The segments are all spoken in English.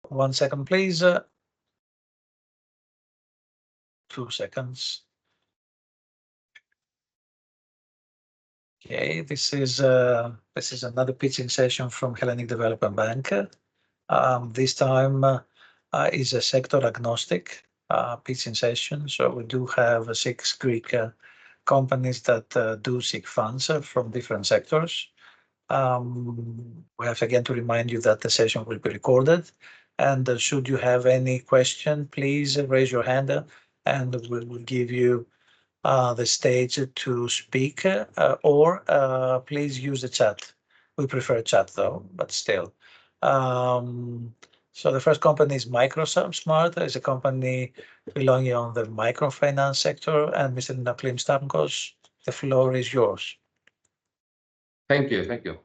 1 second, please. 2 seconds. Okay, this is another pitching session from Hellenic Development Bank. This time is a sector agnostic pitching session. So we do have 6 Greek companies that do seek funds from different sectors. We have again to remind you that the session will be recorded. And should you have any question, please raise your hand and we will give you the stage to speak, or please use the chat. We prefer chat though, but still. So the first company is Microsmart. It's a company belonging on the microfinance sector. And Mr. Naklim Stamkos, the floor is yours. Thank you.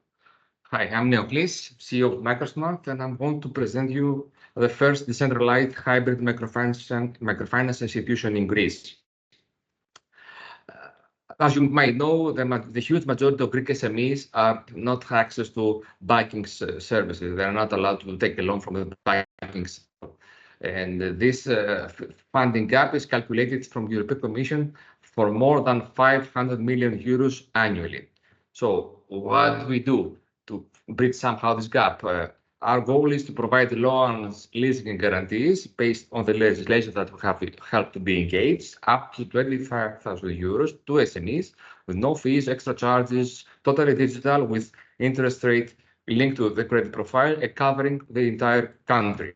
Hi, I'm Neoklis, CEO of Microsmart, and I'm going to present you the first decentralized hybrid microfinance institution in Greece. As you might know, the huge majority of Greek SMEs are not have access to banking services. They are not allowed to take a loan from the banking sector. And this funding gap is calculated from the European Commission for more than 500 million euros annually. So what do we do to bridge somehow this gap? Our goal is to provide loans, leasing, and guarantees based on the legislation that we have helped to be engaged, up to 25,000 euros to SMEs, with no fees, extra charges, totally digital, with interest rate linked to the credit profile and covering the entire country.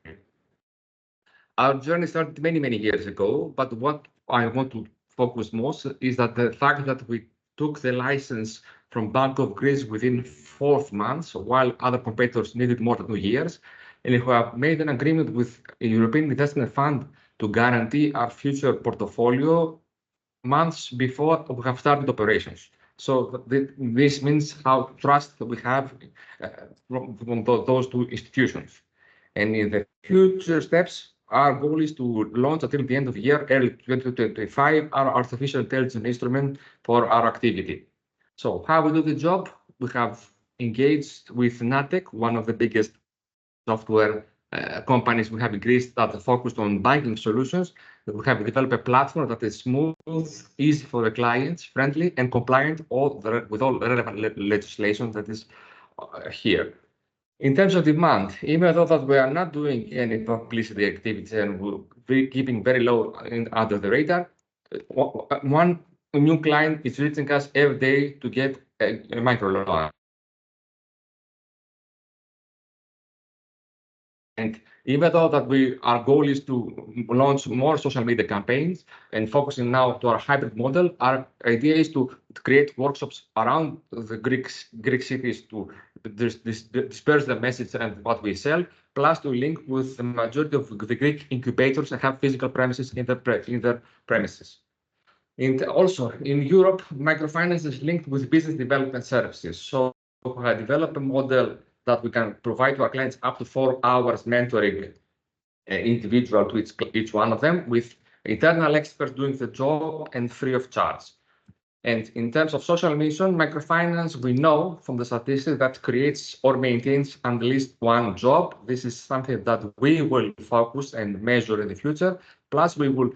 Our journey started many years ago, but what I want to focus most is that the fact that we took the license from Bank of Greece within 4 months, while other competitors needed more than 2 years, and we have made an agreement with a European Investment Fund to guarantee our future portfolio months before we have started operations. So this means how trust we have from those 2 institutions. And in the future steps, our goal is to launch until the end of the year, early 2025, our artificial intelligence instrument for our activity. So how we do the job? We have engaged with Natech, one of the biggest software companies we have in Greece that are focused on banking solutions. We have developed a platform that is smooth, easy for the clients, friendly, and compliant with all the relevant legislation that is here. In terms of demand, even though that we are not doing any publicity activities and we're keeping very low under the radar, one new client is reaching us every day to get a micro loan. And even though that our goal is to launch more social media campaigns and focusing now to our hybrid model, our idea is to create workshops around the Greek cities to disperse the message and what we sell, plus to link with the majority of the Greek incubators that have physical premises in their premises. And also in Europe, microfinance is linked with business development services. So I developed a model that we can provide to our clients up to 4 hours mentoring individual to each one of them, with internal experts doing the job and free of charge. And in terms of social mission, microfinance, we know from the statistics that creates or maintains at least 1 job. This is something that we will focus and measure in the future. Plus, we will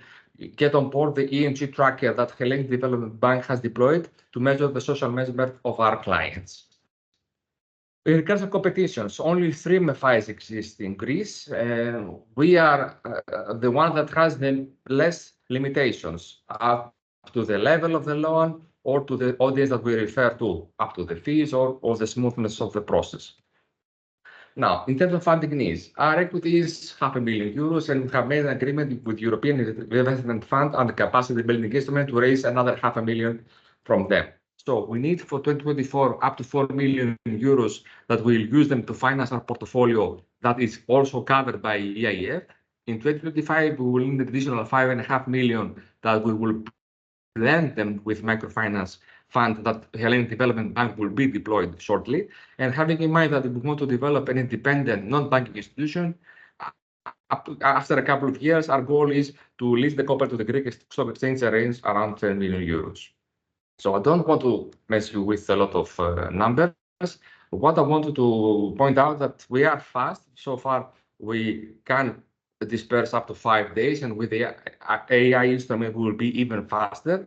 get on board the ESG tracker that Hellenic Development Bank has deployed to measure the social measurement of our clients. In regards of competitions, only 3 MFIs exist in Greece. We are the one that has the less limitations up to the level of the loan or to the audience that we refer to, up to the fees or the smoothness of the process. Now, in terms of funding needs, our equity is €500,000, and we have made an agreement with European Investment Fund and the capacity building instrument to raise another €500,000 from them. So we need for 2024 up to €4 million that we'll use them to finance our portfolio that is also covered by EIF. In 2025, we will need an additional €5.5 million that we will lend them with microfinance fund that Hellenic Development Bank will be deployed shortly. And having in mind that we want to develop an independent non-banking institution, after a couple of years, our goal is to list the company to the Greek Stock Exchange and raise around €10 million. So I don't want to mess you with a lot of numbers. What I wanted to point out that we are fast. So far, we can disperse up to 5 days, and with the AI instrument, we will be even faster.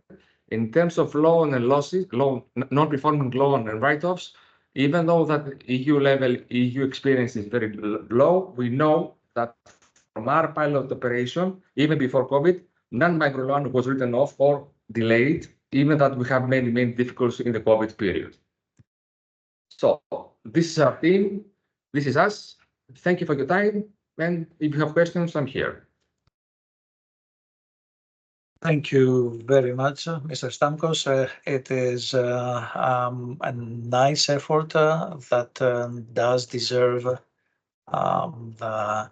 In terms of loan and losses, non-performing loan and write-offs, even though that EU level, EU experience is very low, we know that from our pilot operation, even before COVID, non-micro loan was written off or delayed, even that we have many difficulties in the COVID period. So this is our team. This is us. Thank you for your time. And if you have questions, I'm here. Thank you very much, Mr. Stamkos. It is a nice effort that does deserve the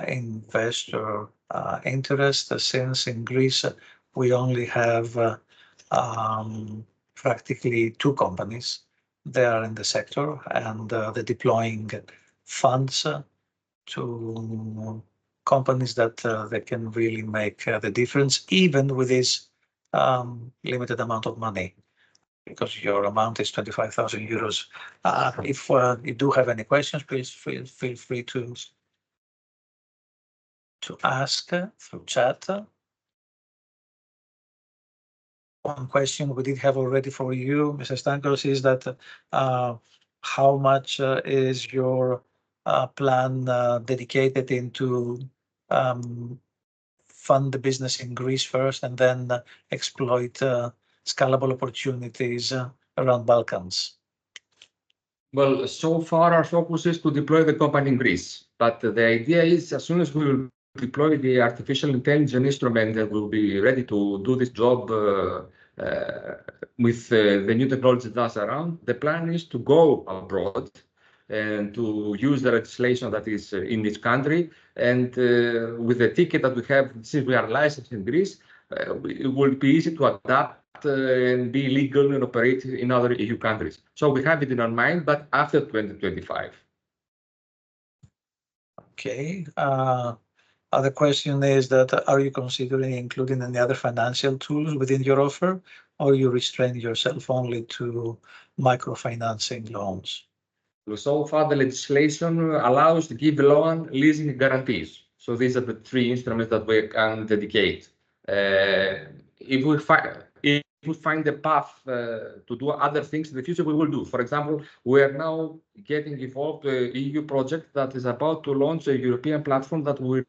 investor interest, since in Greece we only have practically 2 companies. They are in the sector, and they're deploying funds to companies that they can really make the difference, even with this limited amount of money, because your amount is 25,000 euros. If you do have any questions, please feel free to ask through chat. One question we did have already for you, Mr. Stamkos, is that how much is your plan dedicated into fund the business in Greece first and then exploit scalable opportunities around Balkans? Well, so far our focus is to deploy the company in Greece. But the idea is, as soon as we will deploy the artificial intelligence instrument that will be ready to do this job with the new technology that's around, the plan is to go abroad and to use the legislation that is in this country. And with the ticket that we have, since we are licensed in Greece, it will be easy to adapt and be legal and operate in other EU countries. So we have it in our mind, but after 2025. Okay. Other question is that, are you considering including any other financial tools within your offer, or you restrain yourself only to microfinancing loans? So far, the legislation allows to give loan, leasing, guarantees. So these are the 3 instruments that we can dedicate. If we find a path to do other things in the future, we will do. For example, we are now getting involved in an EU project that is about to launch a European platform that will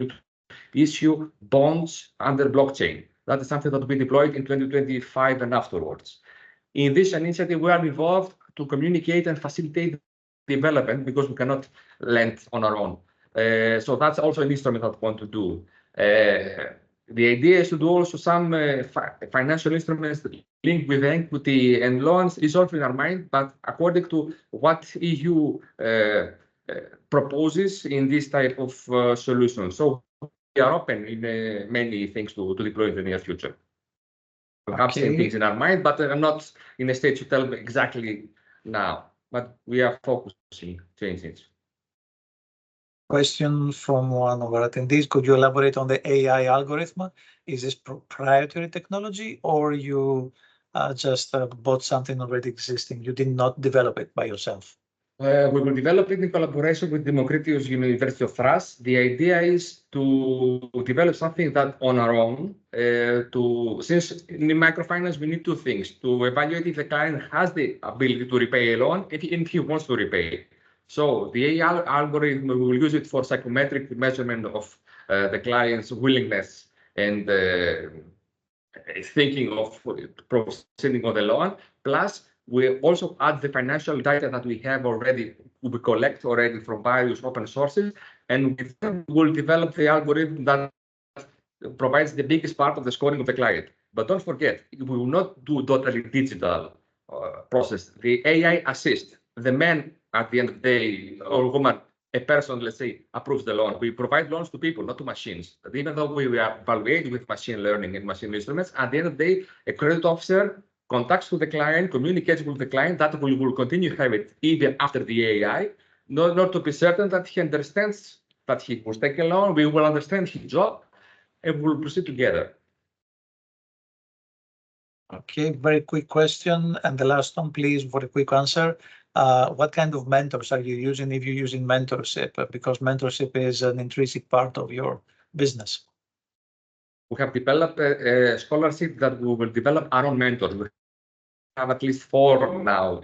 issue bonds under blockchain. That is something that will be deployed in 2025 and afterwards. In this initiative, we are involved to communicate and facilitate development, because we cannot lend on our own. So that's also an instrument that we want to do. The idea is to do also some financial instruments linked with equity and loans is also in our mind, but according to what EU proposes in this type of solution. So we are open in many things to deploy in the near future. We have some things in our mind, but I'm not in a state to tell exactly now. But we are focusing changes. Question from one of our attendees: could you elaborate on the AI algorithm? Is this proprietary technology, or you just bought something already existing? You did not develop it by yourself. We will develop it in collaboration with Democritus University of Thrace. The idea is to develop something that on our own, since in microfinance we need 2 things: to evaluate if the client has the ability to repay a loan, if he wants to repay. So the AI algorithm, we will use it for psychometric measurement of the client's willingness and thinking of proceeding on the loan. Plus, we also add the financial data that we have already, we collect already from various open sources, and with them we'll develop the algorithm that provides the biggest part of the scoring of the client. But don't forget, we will not do totally digital process. The AI assist the man at the end of the day, or woman, a person, let's say, approves the loan. We provide loans to people, not to machines. But even though we are evaluated with machine learning and machine instruments, at the end of the day, a credit officer contacts with the client, communicates with the client, that we will continue to have it even after the AI, in order to be certain that he understands that he will take a loan, we will understand his job, and we will proceed together. Okay, very quick question, and the last one, please, for a quick answer. What kind of mentors are you using if you're using mentorship? Because mentorship is an intrinsic part of your business. We have developed a scholarship that we will develop our own mentors. We have at least 4 now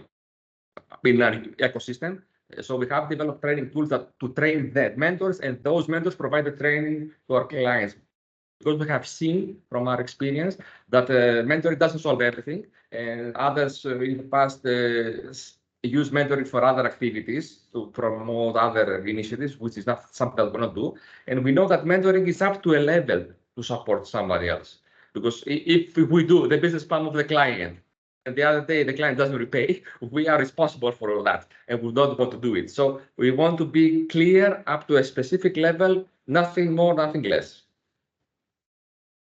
in our ecosystem. So we have developed training tools to train the mentors, and those mentors provide the training to our clients. Because we have seen from our experience that mentoring doesn't solve everything, and others in the past use mentoring for other activities to promote other initiatives, which is not something that we not do. And we know that mentoring is up to a level to support somebody else. Because if we do the business plan of the client, and the other day the client doesn't repay, we are responsible for all that, and we don't want to do it. So we want to be clear up to a specific level, nothing more, nothing less.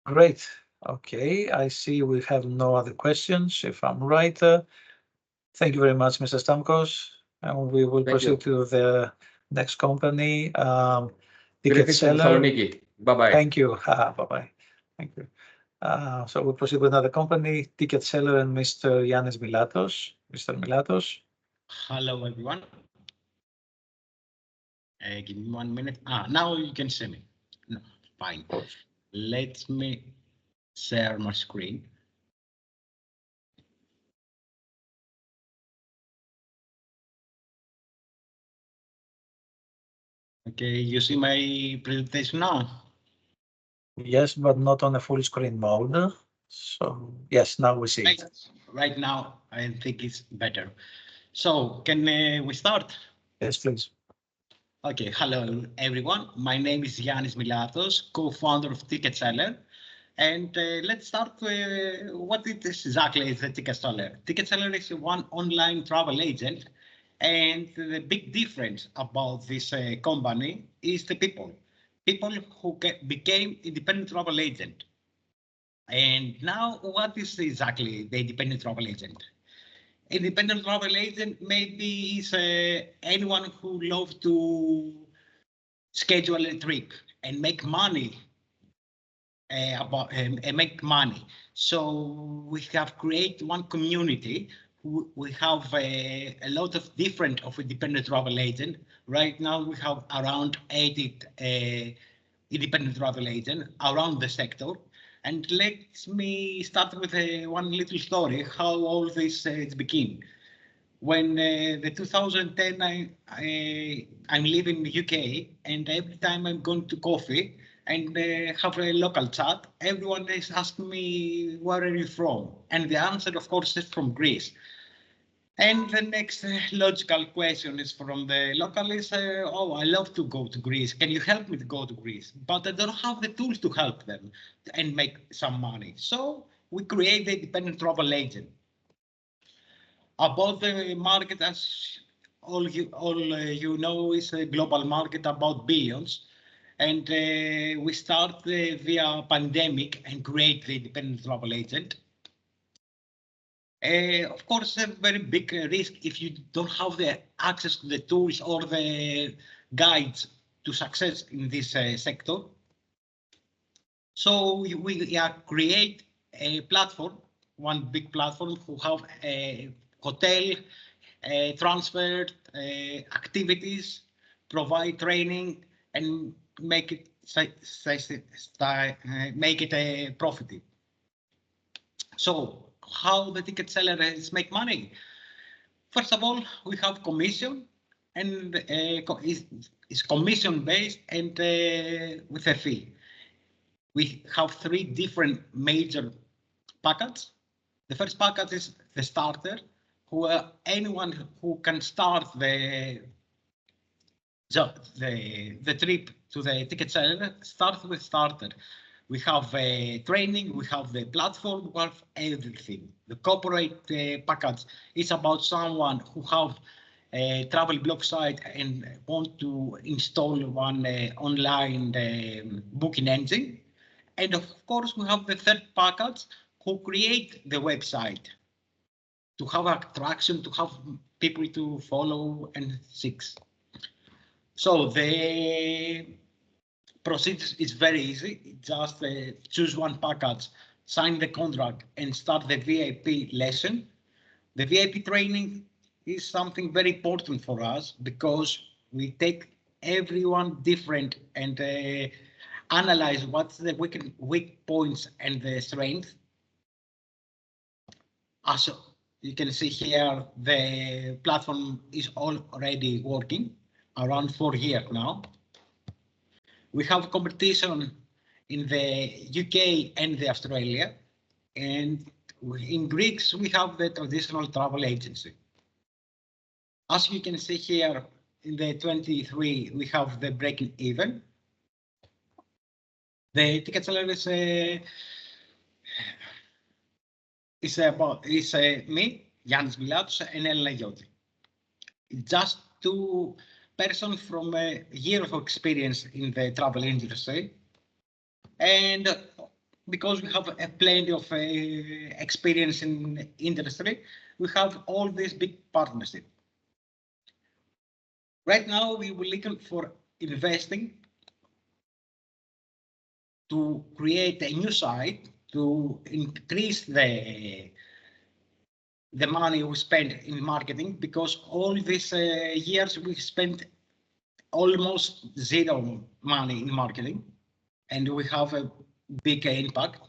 Great. Okay, I see we have no other questions, if I'm right. Thank you very much, Mr. Stamkos. And we will proceed to the next company, Ticket Seller. Bye-bye. Thank you. Bye-bye. Thank you. So we'll proceed with another company, Ticket Seller, and Mr. Yannis Milatos. Mr. Milatos. Hello, everyone. Give me 1 minute. Now you can see me. No, fine. Let me share my screen. Okay, you see my presentation now? Yes, but not on a full screen mode. So yes, now we see it. Right now, I think it's better. So can we start? Yes, please. Okay, hello everyone. My name is Yannis Milatos, co-founder of Ticket Seller. And let's start with what it is exactly is the Ticket Seller. Ticket Seller is one online travel agent. And the big difference about this company is the people. People who became independent travel agent. And now what is exactly the independent travel agent? Independent travel agent maybe is anyone who loves to schedule a trip and make money and make money. So we have created one community. We have a lot of different of independent travel agents. Right now we have around 80 independent travel agents around the sector. And let me start with one little story how all this began. When the 2010, I'm living in the UK, and every time I'm going to coffee and have a local chat, everyone is asking me, where are you from? And the answer, of course, is from Greece. And the next logical question is from the local is, oh, I love to go to Greece. Can you help me to go to Greece? But I don't have the tools to help them and make some money. So we create the independent travel agent. About the market, as all you know, is a global market about billions. And we start via pandemic and create the independent travel agent. Of course, a very big risk if you don't have the access to the tools or the guides to success in this sector. So we create a platform, one big platform who have a hotel, transfer, activities, provide training, and make it profitable. So how the ticket sellers make money? First of all, we have commission, and it's commission based and with a fee. We have 3 different major packages. The first package is the starter, where anyone who can start the trip to the ticket seller starts with starter. We have training, we have the platform, we have everything. The corporate package is about someone who have a travel blog site and want to install one online booking engine. And of course, we have the third package who create the website to have attraction, to have people to follow and seek. So the procedure is very easy. Just choose one package, sign the contract, and start the VIP lesson. The VIP training is something very important for us because we take everyone different and analyze what's the weak points and the strength. As you can see here, the platform is already working around 4 years now. We have competition in the UK and the Australia, and in Greece we have the traditional travel agency. As you can see here in the 23, we have the breaking even. The ticket seller is me, Yannis Milatos, and Elena Yoti. Just 2 persons from a year of experience in the travel industry. And because we have plenty of experience in industry, we have all this big partnership. Right now, we will looking for investing to create a new site to increase the money we spend in marketing, because all these years we spent almost zero money in marketing, and we have a big impact.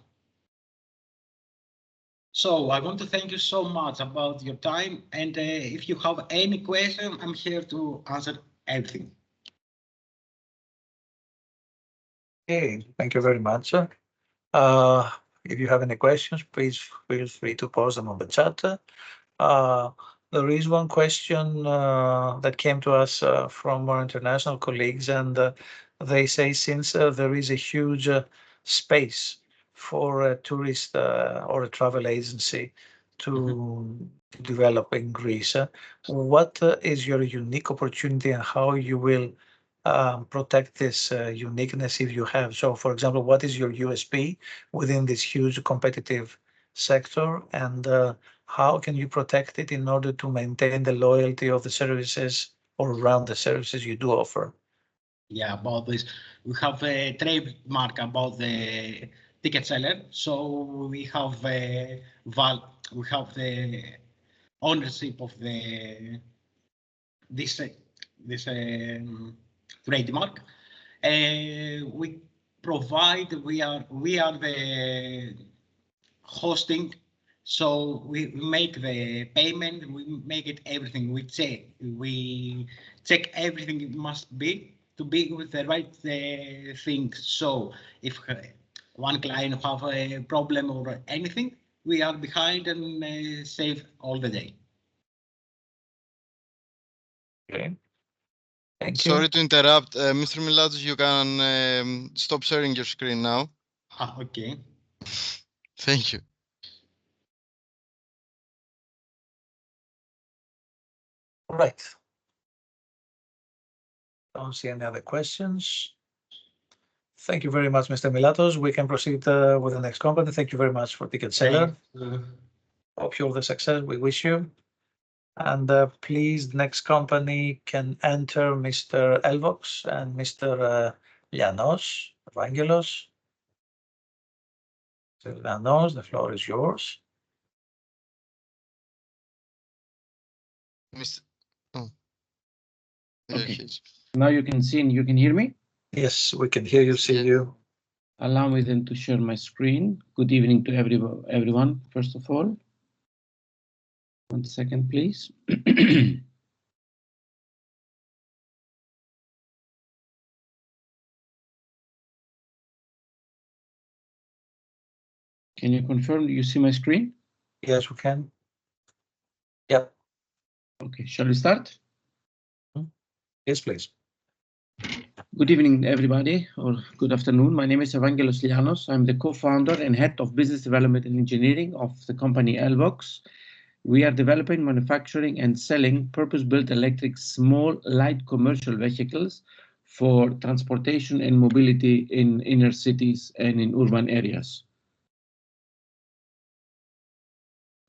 So I want to thank you so much about your time, and if you have any question, I'm here to answer everything. Okay, thank you very much. If you have any questions, please feel free to post them on the chat. There is one question that came to us from our international colleagues, and they say since there is a huge space for a tourist or a travel agency to develop in Greece, what is your unique opportunity and how you will protect this uniqueness if you have? So, for example, what is your USP within this huge competitive sector, and how can you protect it in order to maintain the loyalty of the services or around the services you do offer? Yeah, about this, we have a trademark about the ticket seller. So we have the ownership of this trademark. We are the hosting, so we make the payment, we make it everything. We check everything it must be to be with the right thing. So if one client have a problem or anything, we are behind and save all the day. Okay. Thank you. Sorry to interrupt, Mr. Milatos, you can stop sharing your screen now. Okay. Thank you. All right. Don't see any other questions. Thank you very much, Mr. Milatos. We can proceed with the next company. Thank you very much for ticket seller. Hope you all the success we wish you. And please, next company can enter Mr. Elvox and Mr. Lianos, Evangelos. Mr. Lianos, the floor is yours. Mr. Okay. Now you can see and you can hear me? Yes, we can hear you, see you. Allow me then to share my screen. Good evening to everyone, first of all. 1 second, please. Can you confirm you see my screen? Yes, we can. Yep. Okay, shall we start? Yes, please. Good evening, everybody, or good afternoon. My name is Evangelos Lianos. I'm the co-founder and head of business development and engineering of the company Elvox. We are developing, manufacturing, and selling purpose-built electric small light commercial vehicles for transportation and mobility in inner cities and in urban areas.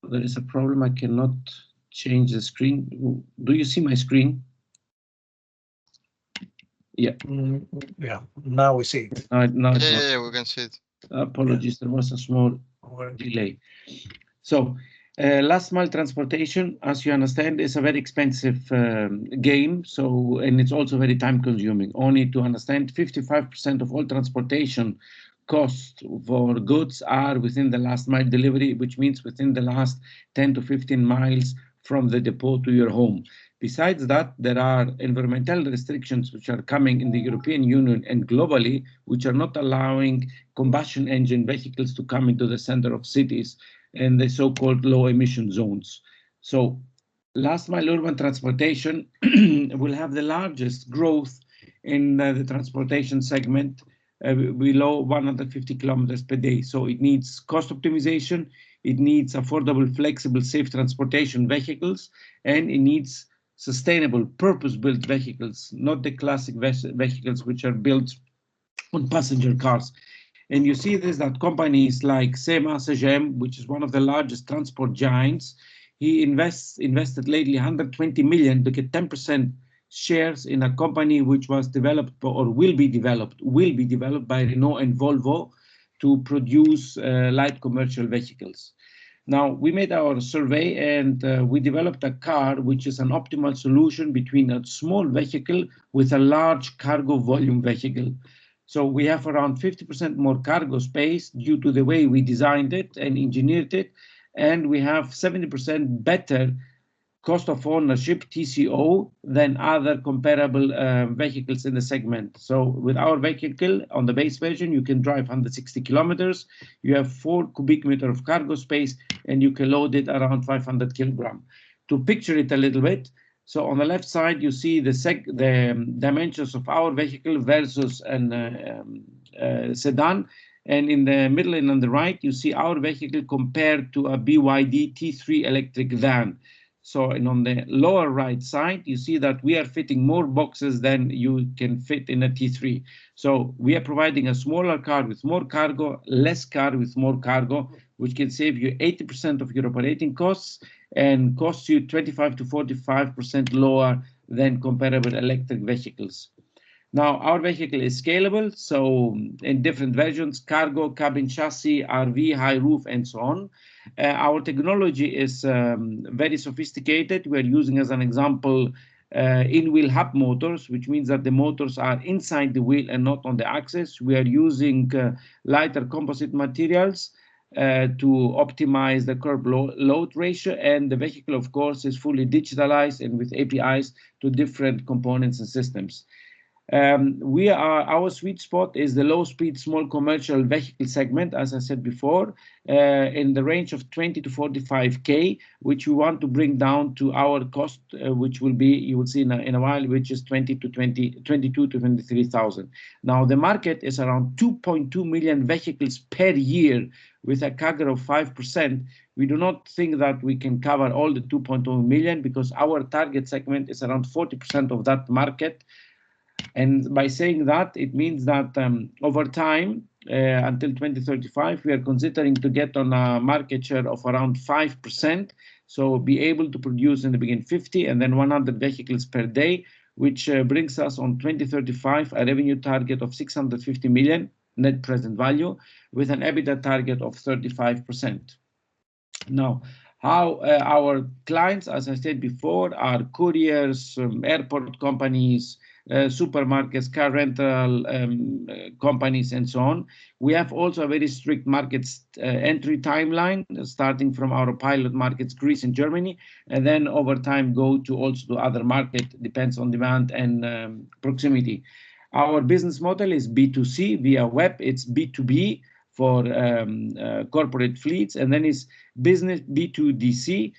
There is a problem. I cannot change the screen. Do you see my screen? Yeah. Yeah, now we see it. Yeah, we can see it. Apologies, there was a small delay. So Last mile transportation, as you understand, is a very expensive game. So, and it's also very time consuming. Only to understand, 55% of all transportation costs for goods are within the last mile delivery, which means within the last 10 to 15 miles from the depot to your home. Besides that, there are environmental restrictions which are coming in the European Union and globally, which are not allowing combustion engine vehicles to come into the center of cities and the so-called low emission zones. So last mile urban transportation will have the largest growth in the transportation segment below 150 kilometers per day. So it needs cost optimization, it needs affordable, flexible, safe transportation vehicles, and it needs sustainable, purpose-built vehicles, not the classic vehicles which are built on passenger cars. And you see this, that companies like SEMA, CGM, which is one of the largest transport giants, he invested lately 120 million to get 10% shares in a company which was developed or will be developed by Renault and Volvo to produce light commercial vehicles. Now, we made our survey and we developed a car which is an optimal solution between a small vehicle with a large cargo volume vehicle. So we have around 50% more cargo space due to the way we designed it and engineered it, and we have 70% better cost of ownership, TCO, than other comparable vehicles in the segment. So with our vehicle on the base version, you can drive 160 kilometers, you have 4 cubic meters of cargo space, and you can load it around 500 kilograms. To picture it a little bit, so on the left side, you see the dimensions of our vehicle versus a sedan. And in the middle and on the right, you see our vehicle compared to a BYD T3 electric van. So, and on the lower right side, you see that we are fitting more boxes than you can fit in a T3. So we are providing a smaller car with more cargo, less car with more cargo, which can save you 80% of your operating costs and costs you 25 to 45% lower than comparable electric vehicles. Now, our vehicle is scalable, so in different versions, cargo, cabin chassis, RV, high roof, and so on. Our technology is very sophisticated. We're using, as an example, in-wheel hub motors, which means that the motors are inside the wheel and not on the axis. We are using lighter composite materials to optimize the curb load ratio, and the vehicle, of course, is fully digitalized and with APIs to different components and systems. Our sweet spot is the low-speed small commercial vehicle segment, as I said before, in the range of 20 to 45K, which we want to bring down to our cost, which will be, you will see in a while, which is 22 to 23,000. Now, the market is around 2.2 million vehicles per year with a CAGR of 5%. We do not think that we can cover all the 2.2 million because our target segment is around 40% of that market. And by saying that, it means that over time, until 2035, we are considering to get on a market share of around 5%. So be able to produce in the beginning 50 and then 100 vehicles per day, which brings us on 2035 a revenue target of 650 million net present value with an EBITDA target of 35%. Now, how our clients, as I said before, are couriers, airport companies, supermarkets, car rental companies, and so on. We have also a very strict market entry timeline, starting from our pilot markets, Greece and Germany, and then over time go to also to other markets, depends on demand and proximity. Our business model is B2C via web, it's B2B for corporate fleets, and then it's business B2DC,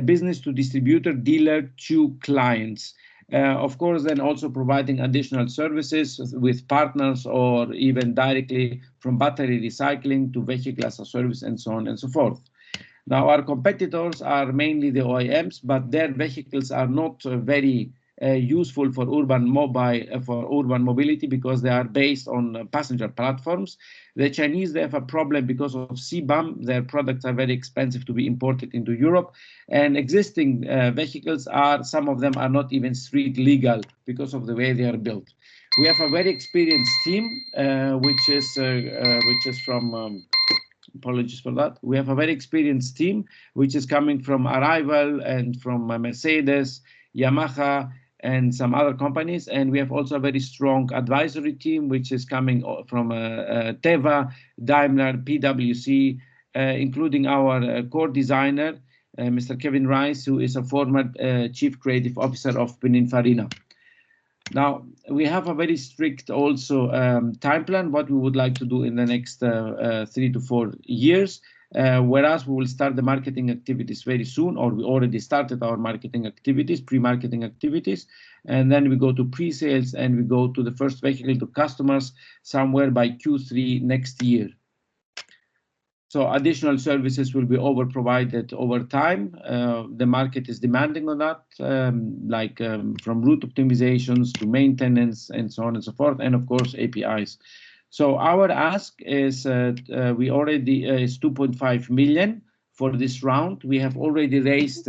business to distributor, dealer to clients. Of course, then also providing additional services with partners or even directly from battery recycling to vehicle as a service and so on and so forth. Now, our competitors are mainly the OEMs, but their vehicles are not very useful for urban mobility because they are based on passenger platforms. The Chinese, they have a problem because of CBAM. Their products are very expensive to be imported into Europe, and existing vehicles some of them are not even street legal because of the way they are built. We have a very experienced team, which is from Apologies for that. We have a very experienced team, which is coming from Arrival and from Mercedes, Yamaha, and some other companies. And we have also a very strong advisory team, which is coming from Teva, Daimler, PwC, including our core designer, Mr. Kevin Rice, who is a former Chief Creative Officer of Pininfarina. Now, we have a very strict also time plan, what we would like to do in the next 3 to 4 years, whereas we will start the marketing activities very soon, or we already started our marketing activities, pre-marketing activities, and then we go to pre-sales and we go to the first vehicle to customers somewhere by Q3 next year. So additional services will be provided over time. The market is demanding on that, from route optimizations to maintenance and so on and so forth, and of course APIs. So our ask is we already is 2.5 million for this round. We have already raised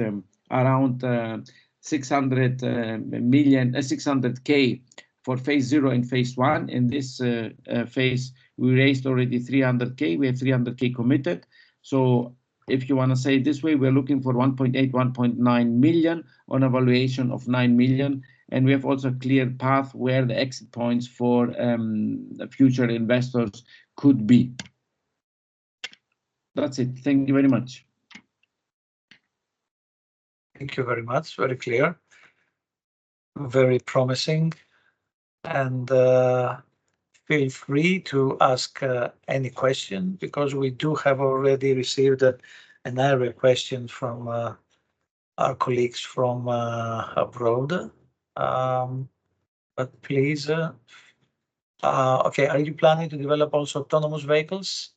around 600K for phase 0 and phase 1. In this phase, we raised already 300K. We have 300K committed. So if you want to say it this way, we're looking for 1.8, 1.9 million on a valuation of 9 million. And we have also a clear path where the exit points for future investors could be. That's it. Thank you very much. Thank you very much. Very clear. Very promising. And feel free to ask any question, because we do have already received an area question from our colleagues from abroad. But please, okay, are you planning to develop also autonomous vehicles?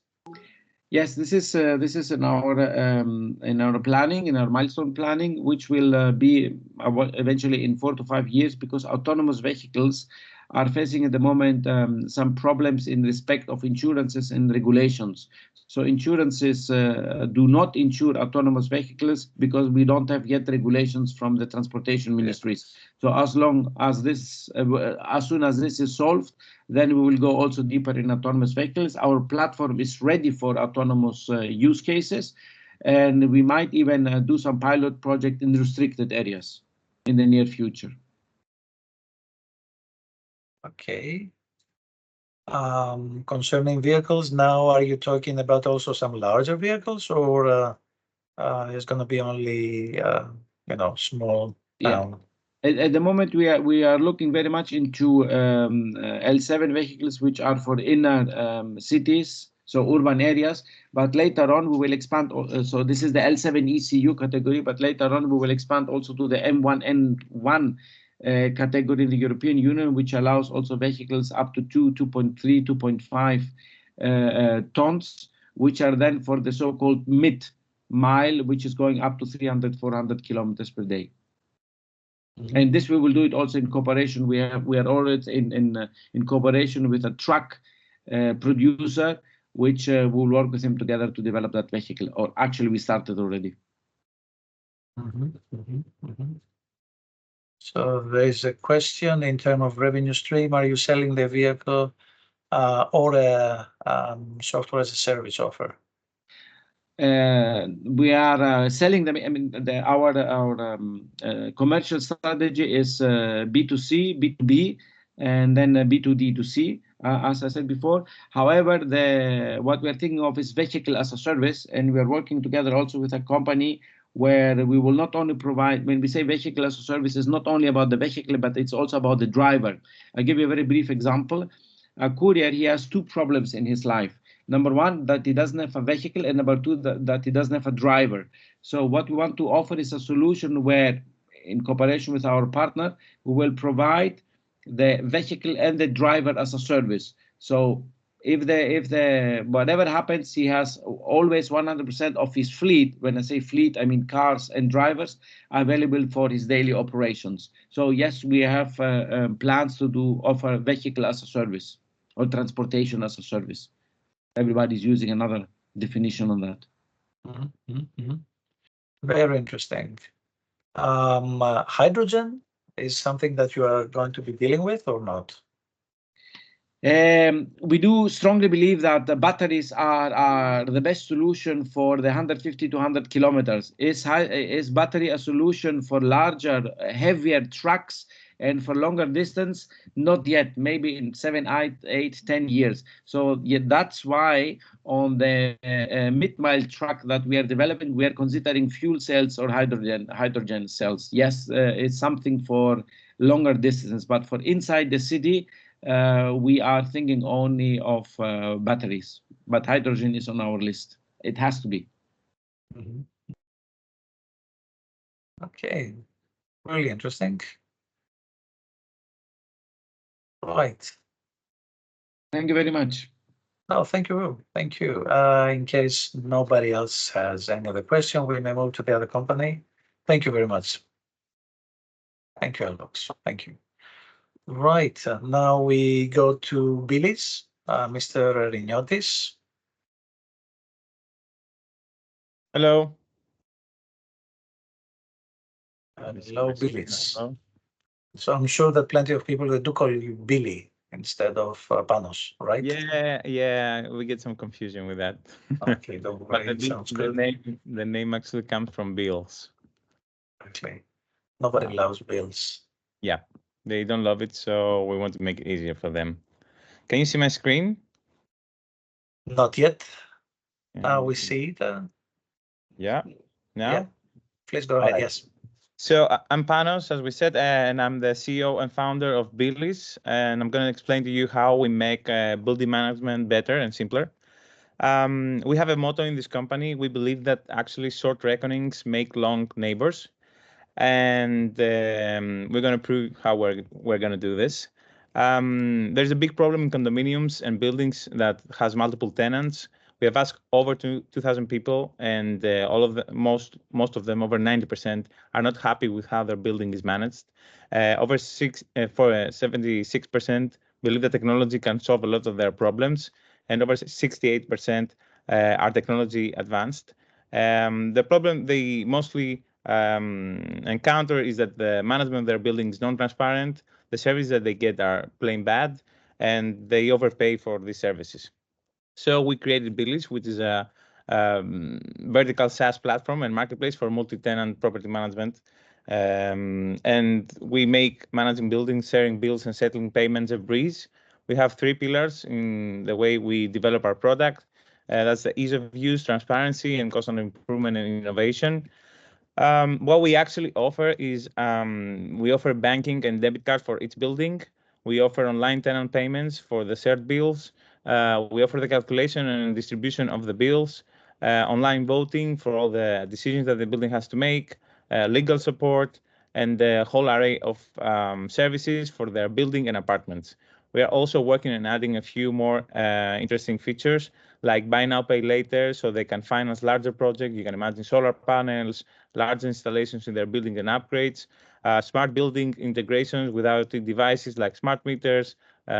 Yes, this is in our planning, in our milestone planning, which will be eventually in 4 to 5 years, because autonomous vehicles are facing at the moment some problems in respect of insurances and regulations. So insurances do not insure autonomous vehicles because we don't have yet regulations from the transportation ministries. So as long as this, as soon as this is solved, then we will go also deeper in autonomous vehicles. Our platform is ready for autonomous use cases, and we might even do some pilot project in restricted areas in the near future. Okay. Concerning vehicles, now are you talking about also some larger vehicles, or it's going to be only small town? At the moment, we are looking very much into L7 vehicles, which are for inner cities, so urban areas. But later on, we will expand. So this is the L7 ECU category, but later on, we will expand also to the M1N1 category in the European Union, which allows also vehicles up to 2.3, 2.5 tons, which are then for the so-called mid-mile, which is going up to 300, 400 kilometers per day. And this we will do it also in cooperation. We are already in cooperation with a truck producer, which will work with him together to develop that vehicle. Or actually, we started already. So there is a question in terms of revenue stream. Are you selling the vehicle or a software as a service offer? We are selling them. I mean, our commercial strategy is B2C, B2B, and then B2D2C, as I said before. However, what we are thinking of is vehicle as a service, and we are working together also with a company where we will not only provide, when we say vehicle as a service, it's not only about the vehicle, but it's also about the driver. I'll give you a very brief example. A courier, he has 2 problems in his life. Number 1, that he doesn't have a vehicle, and number 2, that he doesn't have a driver. So what we want to offer is a solution where, in cooperation with our partner, we will provide the vehicle and the driver as a service. So if whatever happens, he has always 100% of his fleet. When I say fleet, I mean cars and drivers available for his daily operations. So yes, we have plans to offer vehicle as a service or transportation as a service. Everybody's using another definition on that. Very interesting. Hydrogen is something that you are going to be dealing with or not? We do strongly believe that the batteries are the best solution for the 150 to 100 kilometers. Is battery a solution for larger, heavier trucks and for longer distance? Not yet, maybe in 7, 8, 10 years. So yeah, that's why on the mid-mile truck that we are developing, we are considering fuel cells or hydrogen cells. Yes, it's something for longer distance, but for inside the city, we are thinking only of batteries, but hydrogen is on our list. It has to be. Mhm. Okay, really interesting. Right. Thank you very much. No, thank you. Thank you. In case nobody else has any other question, we may move to the other company. Thank you very much. Thank you, Alex. Thank you. Right. Now we go to Billy's, Mr. Riniotis. Hello. Hello, Billy's. So I'm sure that plenty of people that do call you Billy instead of Panos, right? Yeah, we get some confusion with that. Okay, don't But worry. It sounds good. the name actually comes from bills. Exactly. Nobody loves bills. Yeah, they don't love it, so we want to make it easier for them. Can you see my screen? Not yet. Now we see it. Yeah. Now? Yeah. Please go ahead. Alright. Yes. So I'm Panos, as we said, and I'm the CEO and founder of Billy's, and I'm going to explain to you how we make building management better and simpler. We have a motto in this company. We believe that actually short reckonings make long neighbors, and we're going to prove how we're going to do this. There's a big problem in condominiums and buildings that has multiple tenants. We have asked over 2,000 people, and all of the most of them, over 90%, are not happy with how their building is managed. Over 76% believe that technology can solve a lot of their problems, and over 68% are technology advanced. The problem they mostly encounter is that the management of their building is non-transparent, the services that they get are plain bad, and they overpay for these services. So we created Billy's, which is a vertical SaaS platform and marketplace for multi-tenant property management. And we make managing buildings, sharing bills, and settling payments a breeze. We have 3 pillars in the way we develop our product. That's the ease of use, transparency, and constant improvement and innovation. What we actually offer is we offer banking and debit card for each building. We offer online tenant payments for the shared bills. We offer the calculation and distribution of the bills, online voting for all the decisions that the building has to make, legal support, and the whole array of services for their building and apartments. We are also working on adding a few more interesting features like buy now, pay later, so they can finance larger projects. You can imagine solar panels, large installations in their building and upgrades, smart building integrations with IoT devices like smart meters,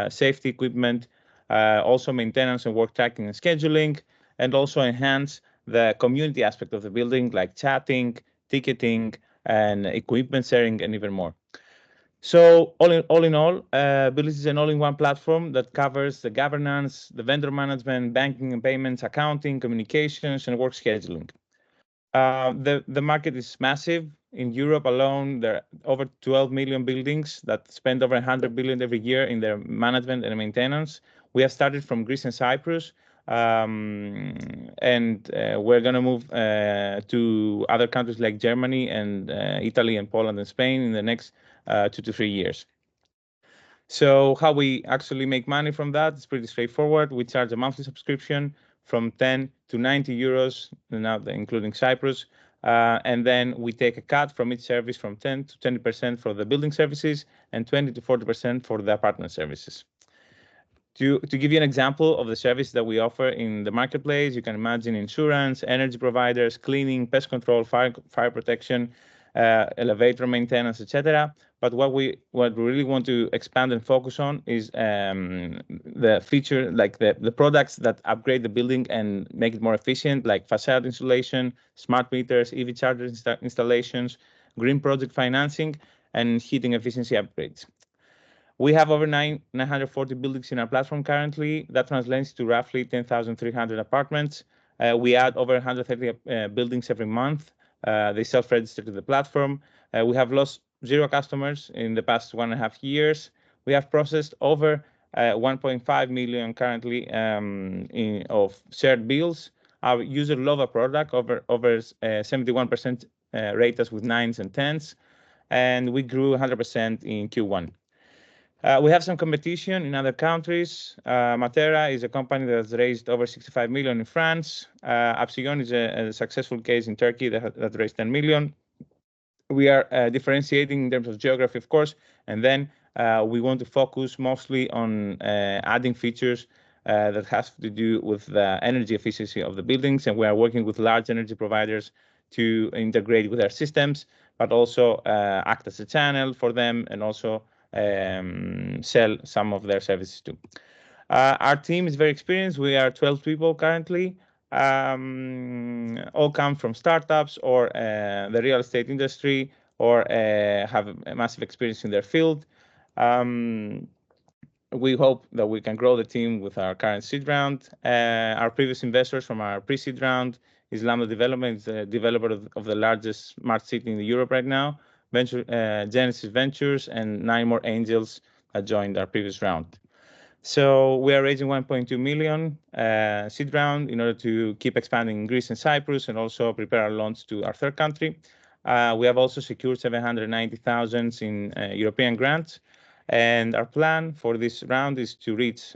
safety equipment, also maintenance and work tracking and scheduling, and also enhance the community aspect of the building like chatting, ticketing, and equipment sharing, and even more. So all in all, Billy's is an all-in-one platform that covers the governance, the vendor management, banking and payments, accounting, communications, and work scheduling. The market is massive. In Europe alone, there are over 12 million buildings that spend over 100 billion every year in their management and maintenance. We have started from Greece and Cyprus, and we're going to move to other countries like Germany and Italy and Poland and Spain in the next 2 to 3 years. So how we actually make money from that is pretty straightforward. We charge a monthly subscription from 10 to 90 euros, now including Cyprus. And then we take a cut from each service from 10 to 20% for the building services and 20 to 40% for the apartment services. To give you an example of the service that we offer in the marketplace, you can imagine insurance, energy providers, cleaning, pest control, fire protection, elevator maintenance, etc. But what we really want to expand and focus on is the feature, like the products that upgrade the building and make it more efficient, like facade insulation, smart meters, EV charger installations, green project financing, and heating efficiency upgrades. We have over 940 buildings in our platform currently. That translates to roughly 10,300 apartments. We add over 130 buildings every month. They self-register to the platform. We have lost 0 customers in the past 1.5 years. We have processed over 1.5 million currently of shared bills. Our user love our product, over 71% rate us with 9s and 10s, and we grew 100% in Q1. We have some competition in other countries. Matera is a company that has raised over 65 million in France. Absiyon is a successful case in Turkey that raised 10 million. We are differentiating in terms of geography, of course, and then we want to focus mostly on adding features that has to do with the energy efficiency of the buildings, and we are working with large energy providers to integrate with our systems, but also act as a channel for them and also sell some of their services too. Our team is very experienced. We are 12 people currently. All come from startups or the real estate industry, or have a massive experience in their field. We hope that we can grow the team with our current seed round. Our previous investors from our pre-seed round is Lambda Development, the developer of the largest smart city in Europe right now. Genesis Ventures and 9 more angels that joined our previous round. So we are raising 1.2 million seed round in order to keep expanding in Greece and Cyprus, and also prepare our launch to our third country. We have also secured 790,000 in European grants, and our plan for this round is to reach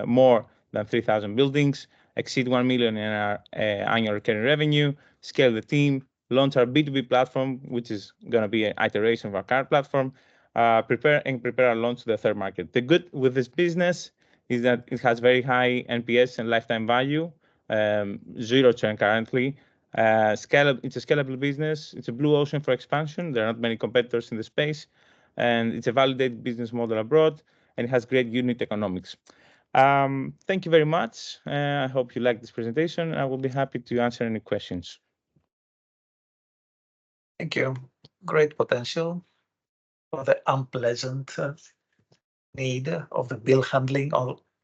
more than 3,000 buildings, exceed 1 million in our annual recurring revenue, scale the team, launch our B2B platform, which is going to be an iteration of our current platform, prepare our launch to the third market. The good with this business is that it has very high NPS and lifetime value, 0 churn currently. It's a scalable business. It's a blue ocean for expansion. There are not many competitors in the space, and it's a validated business model abroad, and it has great unit economics. Thank you very much. I hope you like this presentation. I will be happy to answer any questions. Thank you. Great potential for the unpleasant need of the bill handling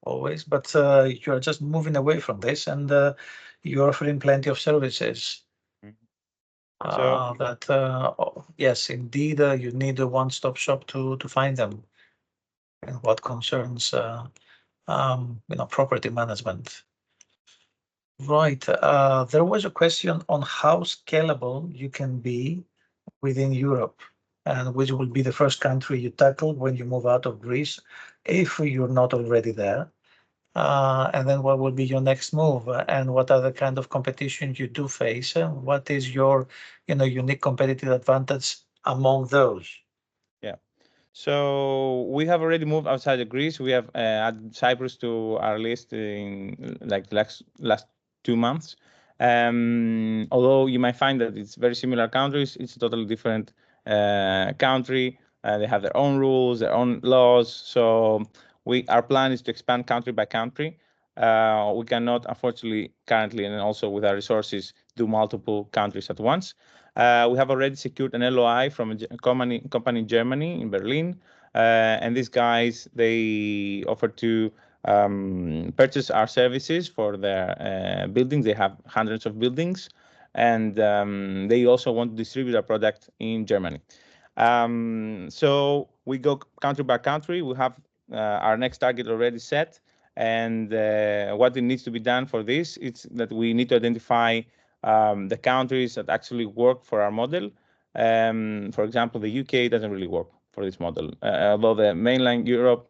always, but you are just moving away from this, and you're offering plenty of services. Yes, indeed, you need a one-stop shop to find them. And what concerns property management. Right. There was a question on how scalable you can be within Europe, and which will be the first country you tackle when you move out of Greece, if you're not already there. And then what will be your next move, and what other kind of competition you do face? What is your unique competitive advantage among those? Yeah. So we have already moved outside of Greece. We have added Cyprus to our list in like last 2 months. Although you might find that it's very similar countries, it's a totally different country. They have their own rules, their own laws. So our plan is to expand country by country. We cannot, unfortunately, currently, and also with our resources, do multiple countries at once. We have already secured an LOI from a company in Germany, in Berlin. And these guys, they offer to purchase our services for their buildings. They have hundreds of buildings, and they also want to distribute our product in Germany. So we go country by country. We have our next target already set, and what needs to be done for this is that we need to identify the countries that actually work for our model. For example, the UK doesn't really work for this model, although the mainland Europe,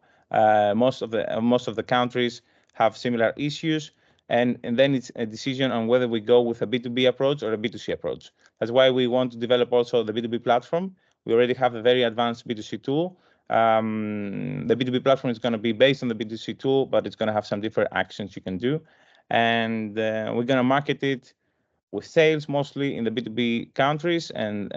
most of the countries have similar issues, and then it's a decision on whether we go with a B2B approach or a B2C approach. That's why we want to develop also the B2B platform. We already have a very advanced B2C tool. The B2B platform is going to be based on the B2C tool, but it's going to have some different actions you can do, and we're going to market it with sales mostly in the B2B countries, and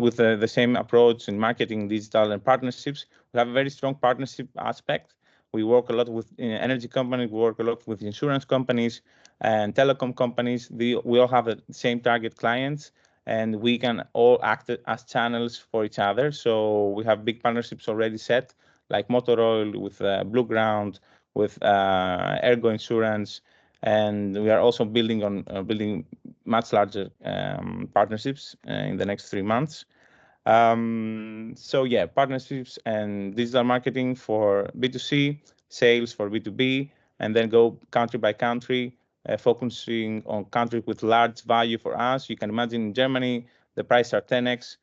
with the same approach in marketing, digital, and partnerships. We have a very strong partnership aspect. We work a lot with energy companies, we work a lot with insurance companies and telecom companies. We all have the same target clients, and we can all act as channels for each other. So we have big partnerships already set, like motor oil, with Blue Ground, with Ergo Insurance, and we are also building on building much larger partnerships in the next 3 months. So yeah, partnerships and digital marketing for B2C, sales for B2B, and then go country by country, focusing on countries with large value for us. You can imagine in Germany, the prices are 10x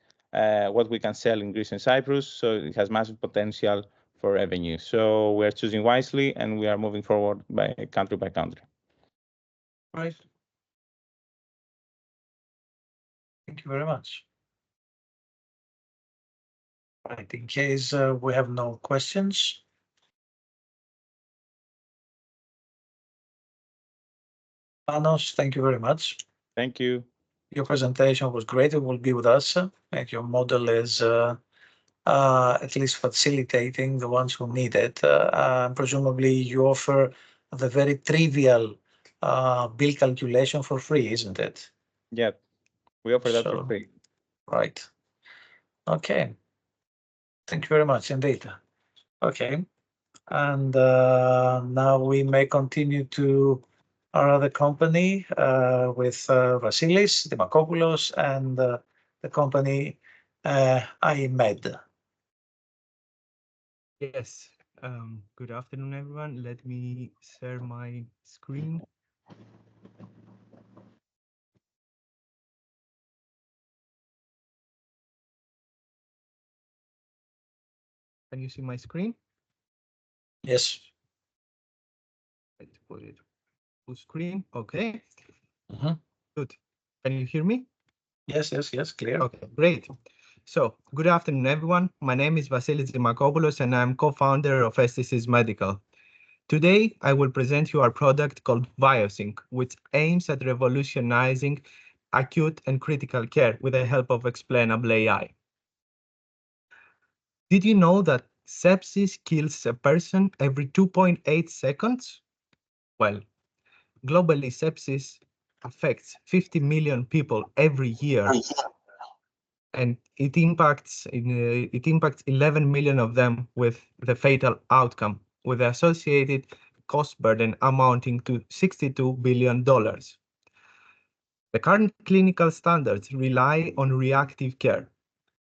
what we can sell in Greece and Cyprus, so it has massive potential for revenue. So we're choosing wisely, and we are moving forward by country by country. Right. Thank you very much. Right, in case we have no questions. Panos, thank you very much. Thank you. Your presentation was great. It will be with us, and your model is at least facilitating the ones who need it. Presumably, you offer the very trivial bill calculation for free, isn't it? Yeah, we offer that for So, free. right. Okay. Thank you very much indeed. Okay. And now we may continue to our other company with Vasilis Dimakopoulos and the company IMED. Yes. Good afternoon, everyone. Let me share my screen. Can you see my screen? Yes. Let's put it full screen. Okay. Mhm. Good. Can you hear me? Yes, clear. Okay, great. So, good afternoon, everyone. My name is Vasilis Dimakopoulos, and I'm co-founder of STC's Medical. Today, I will present you our product called VioSync, which aims at revolutionizing acute and critical care with the help of explainable AI. Did you know that sepsis kills a person every 2.8 seconds? Well, globally, sepsis affects 50 million people every year, and it impacts 11 million of them with the fatal outcome, with the associated cost burden amounting to $62 billion. The current clinical standards rely on reactive care.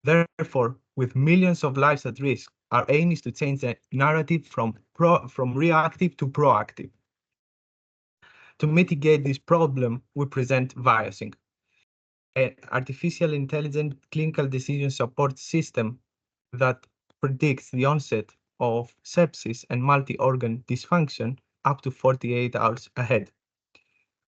Therefore, with millions of lives at risk, our aim is to change the narrative from reactive to proactive. To mitigate this problem, we present VioSync, an artificial intelligent clinical decision support system that predicts the onset of sepsis and multi-organ dysfunction up to 48 hours ahead.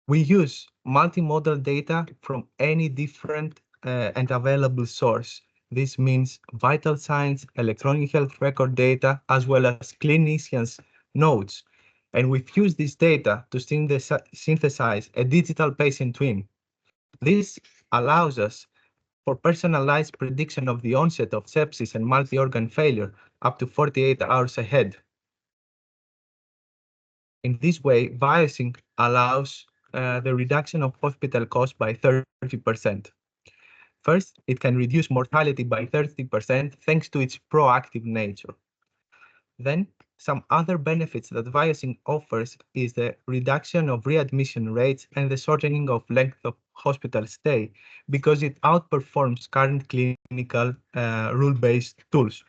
We use multimodal data from any different and available source. This means vital signs, electronic health record data, as well as clinicians' notes. And we fuse this data to synthesize a digital patient twin. This allows us for personalized prediction of the onset of sepsis and multi-organ failure up to 48 hours ahead. In this way, VioSync allows the reduction of hospital costs by 30%. First, it can reduce mortality by 30% thanks to its proactive nature. Then, some other benefits that VioSync offers is the reduction of readmission rates and the shortening of length of hospital stay because it outperforms current clinical rule-based tools.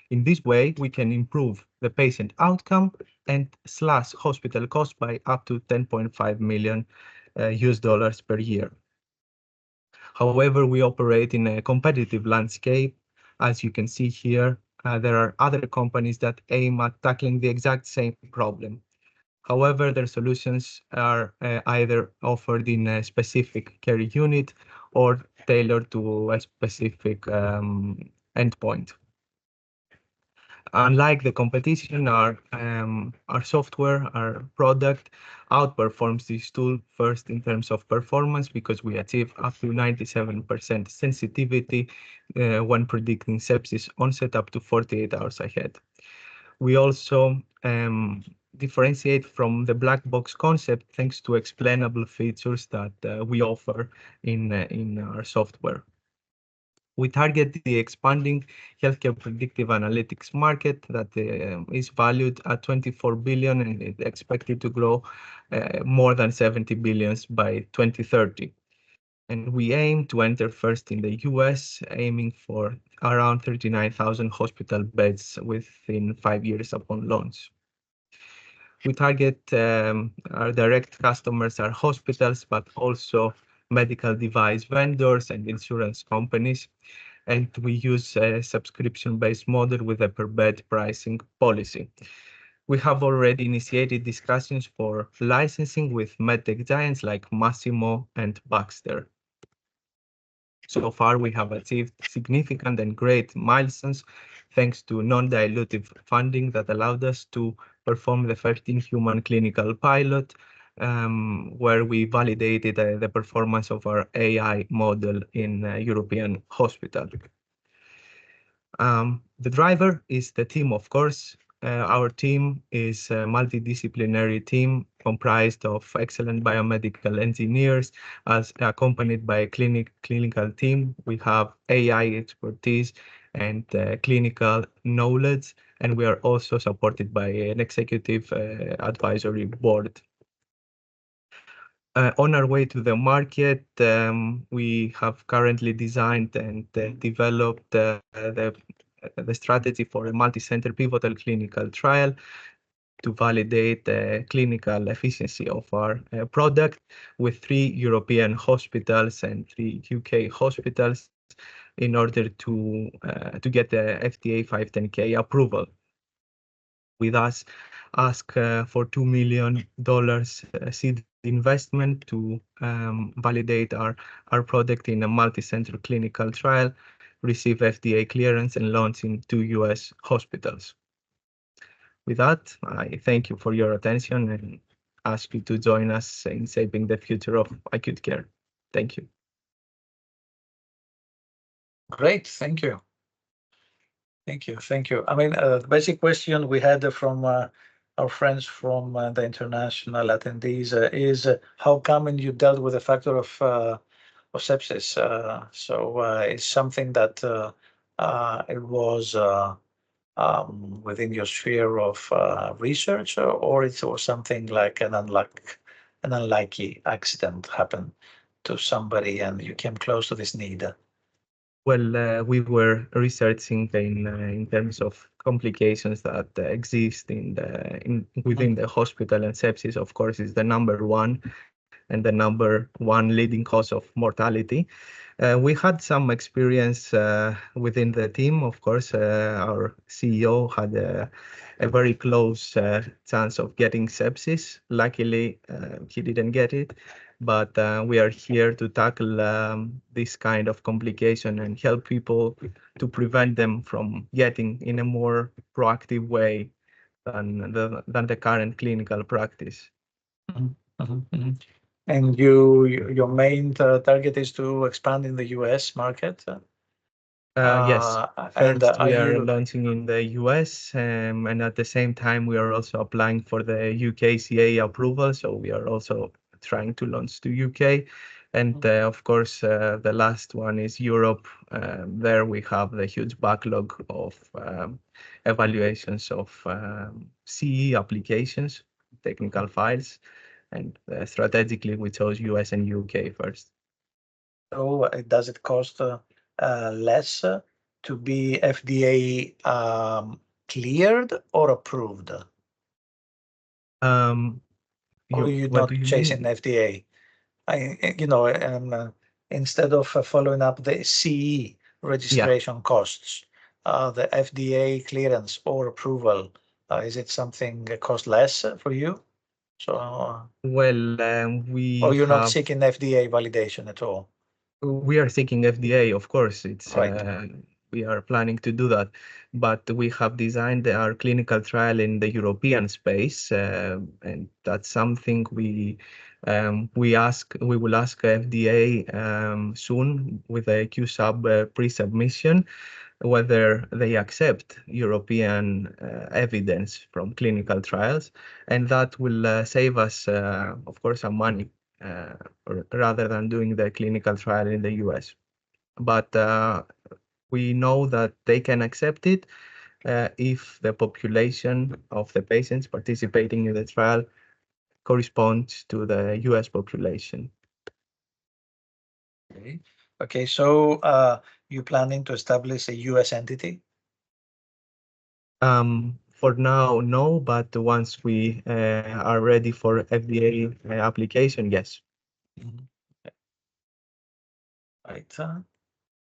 In this way, we can improve the patient outcome and slash hospital costs by up to 10.5 million US dollars per year. However, we operate in a competitive landscape. As you can see here, there are other companies that aim at tackling the exact same problem. However, their solutions are either offered in a specific care unit or tailored to a specific endpoint. Unlike the competition, our software, our product outperforms this tool first in terms of performance because we achieve up to 97% sensitivity when predicting sepsis onset up to 48 hours ahead. We also differentiate from the black box concept thanks to explainable features that we offer in our software. We target the expanding healthcare predictive analytics market that is valued at 24 billion and is expected to grow more than 70 billions by 2030. And we aim to enter first in the US, aiming for around 39,000 hospital beds within 5 years upon launch. We target our direct customers are hospitals, but also medical device vendors and insurance companies. And we use a subscription-based model with a per-bed pricing policy. We have already initiated discussions for licensing with medtech giants like Massimo and Baxter. So far, we have achieved significant and great milestones thanks to non-dilutive funding that allowed us to perform the 13-human clinical pilot, where we validated the performance of our AI model in a European hospital. The driver is the team, of course. Our team is a multidisciplinary team comprised of excellent biomedical engineers, as accompanied by a clinical team. We have AI expertise and clinical knowledge, and we are also supported by an executive advisory board. On our way to the market, we have currently designed and developed the strategy for a multi-center pivotal clinical trial to validate the clinical efficiency of our product with 3 European hospitals and 3 UK hospitals in order to get the FDA 510K approval. With us, ask for $2 million seed investment to validate our product in a multi-center clinical trial, receive FDA clearance, and launch in 2 US hospitals. With that, I thank you for your attention and ask you to join us in shaping the future of acute care. Thank you. Great, thank you. Thank you. I mean, the basic question we had from our friends from the international attendees is how come you dealt with the factor of sepsis? It's something that it was within your sphere of research, or it was something like an unlucky accident happened to somebody and you came close to this need? Well, we were researching in terms of complications that exist within the hospital, and sepsis, of course, is the #1 and the #1 leading cause of mortality. We had some experience within the team. Of course, our CEO had a very close chance of getting sepsis. Luckily, he didn't get it, but we are here to tackle this kind of complication and help people to prevent them from getting in a more proactive way than the current clinical practice. And your main target is to expand in the US market? Yes. And First, we are launching in the US, and at the same time, we are also applying for the UKCA approval. So we are also trying to launch to UK. And of course, the last one is Europe. There we have the huge backlog of evaluations of CE applications, technical files. And strategically, we chose US and UK first. So does it cost less to be FDA cleared or approved? Or you're not chasing FDA? Instead of following up the CE registration costs, the FDA clearance or approval, is it something cost less for you? So, or you're not seeking FDA validation at all? We are seeking FDA, of course. It's right. We are planning to do that, but we have designed our clinical trial in the European space, and that's something we will ask FDA soon with a QSub pre-submission whether they accept European evidence from clinical trials, and that will save us, of course, some money rather than doing the clinical trial in the US. but we know that they can accept it if the population of the patients participating in the trial corresponds to the US population. Okay. Okay. So you planning to establish a US entity? For now, no, but once we are ready for FDA application, yes. Mhm. Right.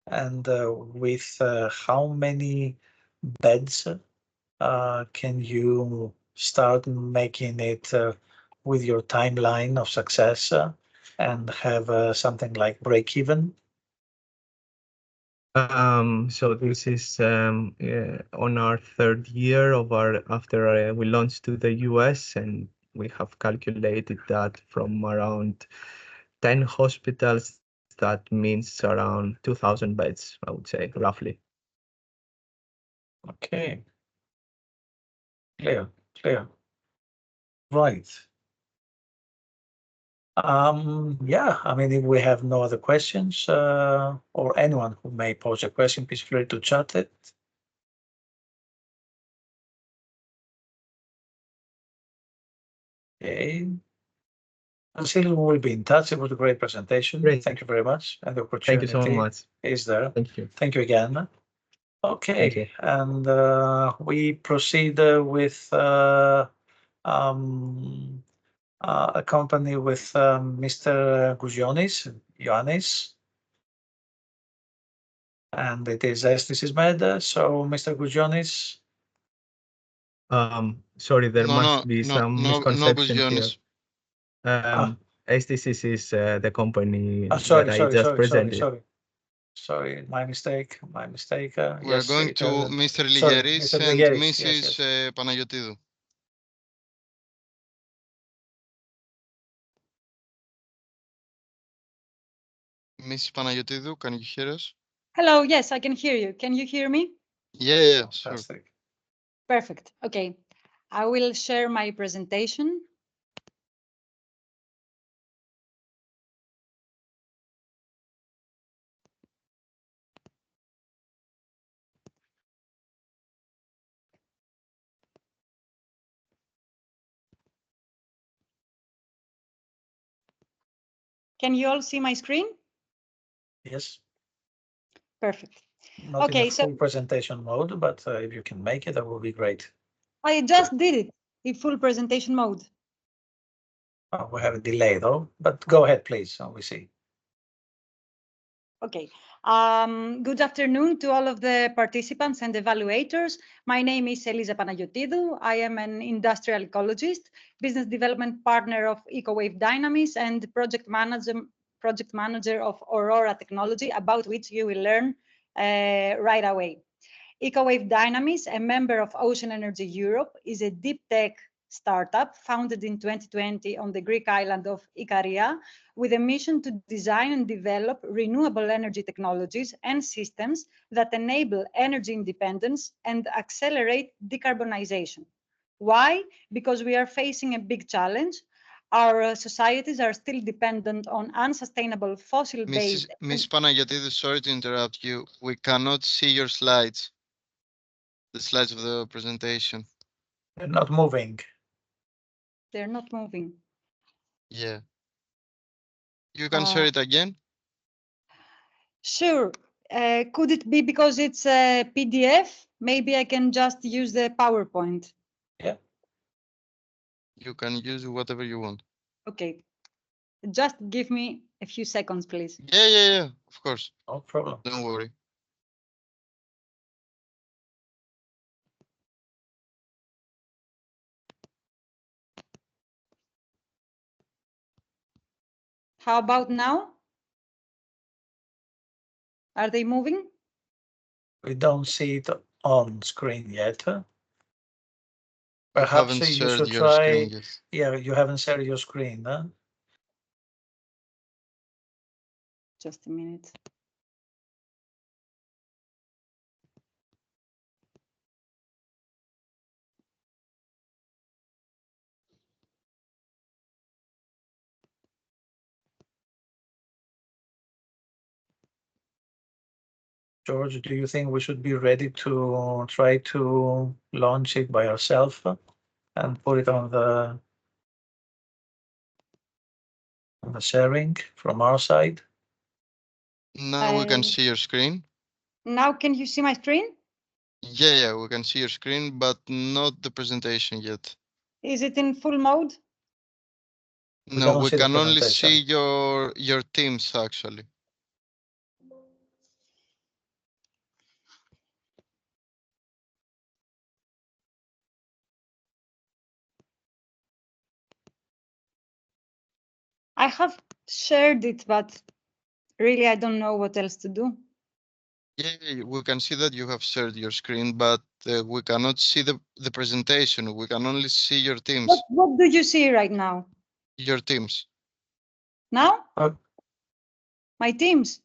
And with how many beds can you start making it with your timeline of success and have something like break even? So this is on our third year of our after we launched to the US, and we have calculated that from around 10 hospitals, that means around 2,000 beds, I would say, roughly. Okay. Clear. Right. Yeah, I mean, if we have no other questions, or anyone who may pose a question, please feel free to chat it. Okay. Until we'll be in touch. It was a great presentation. Great. Thank you very much. And the Thank you opportunity so much. is there. Thank you. Thank you again. Thank Okay, you. and we proceed with a company with Mr. Guzionis, Ioannis, and it is STC's Med. So, Mr. Guzionis. Sorry, there No, must be some no misconception here. Guzionis. STCC is the company Sorry, that I just presented. Sorry, my mistake. We're Yes, going it to has- Mr. sorry, Ligeris Mr. and Ligeris. Mrs. Yes. Panagiotidu. Mrs. Panagiotidu, can you hear us? Hello, yes, I can hear you. Can you hear me? Yeah, sure. Fantastic. Perfect. Okay. I will share my presentation. Can you all see my screen? Yes. Perfect. Not Okay, in a full presentation mode, but if you can make it, that would be great. I just did it in full presentation mode. Oh, we have a delay though, but go ahead, please. So we see. Okay. Good afternoon to all of the participants and evaluators. My name is Elisa Panagiotidu. I am an industrial ecologist, business development partner of EcoWave Dynamics, and project manager of Aurora Technology, about which you will learn right away. EcoWave Dynamics, a member of Ocean Energy Europe, is a deep tech startup founded in 2020 on the Greek island of Ikaria, with a mission to design and develop renewable energy technologies and systems that enable energy independence and accelerate decarbonization. Why? Because we are facing a big challenge. Our societies are still dependent on unsustainable fossil-based. Ms. Panagiotidu, sorry to interrupt you. We cannot see your slides. The slides of the presentation. They're not moving. They're not moving. Yeah. You can share it again? Sure. Could it be because it's a PDF? Maybe I can just use the PowerPoint. Yeah. You can use whatever you want. Okay. Just give me a few seconds, please. Yeah, of course. No problem. Don't worry. How about now? Are they moving? We don't see it on screen yet. Perhaps haven't you shared should your screen try. yet. Yeah, you haven't shared your screen. Just a minute. George, do you think we should be ready to try to launch it by ourselves and put it on the sharing from our side? Now we can see your screen. Now can you see my screen? Yeah, we can see your screen, but not the presentation yet. Is it in full mode? No, we see the can only presentation. see your teams actually. I have shared it, but really I don't know what else to do. Yeah, we can see that you have shared your screen, but we cannot see the presentation. We can only see your teams. What do you see right now? Your teams. Now? Oh. My teams?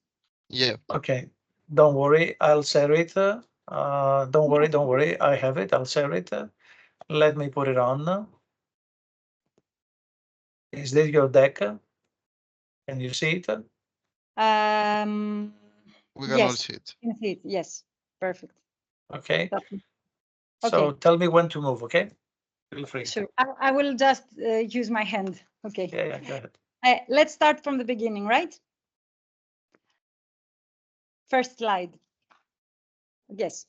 Yeah. Okay, don't worry, I'll share it. Don't worry, I have it, I'll share it. Let me put it on. Is this your deck? Can you see it? We can all Yes, see it. can see it. Yes, perfect. Okay. Okay. So tell me when to move, okay? Feel free. Sure, I will just use my hand. Okay. Yeah, go ahead. Let's start from the beginning, right? First slide. Yes.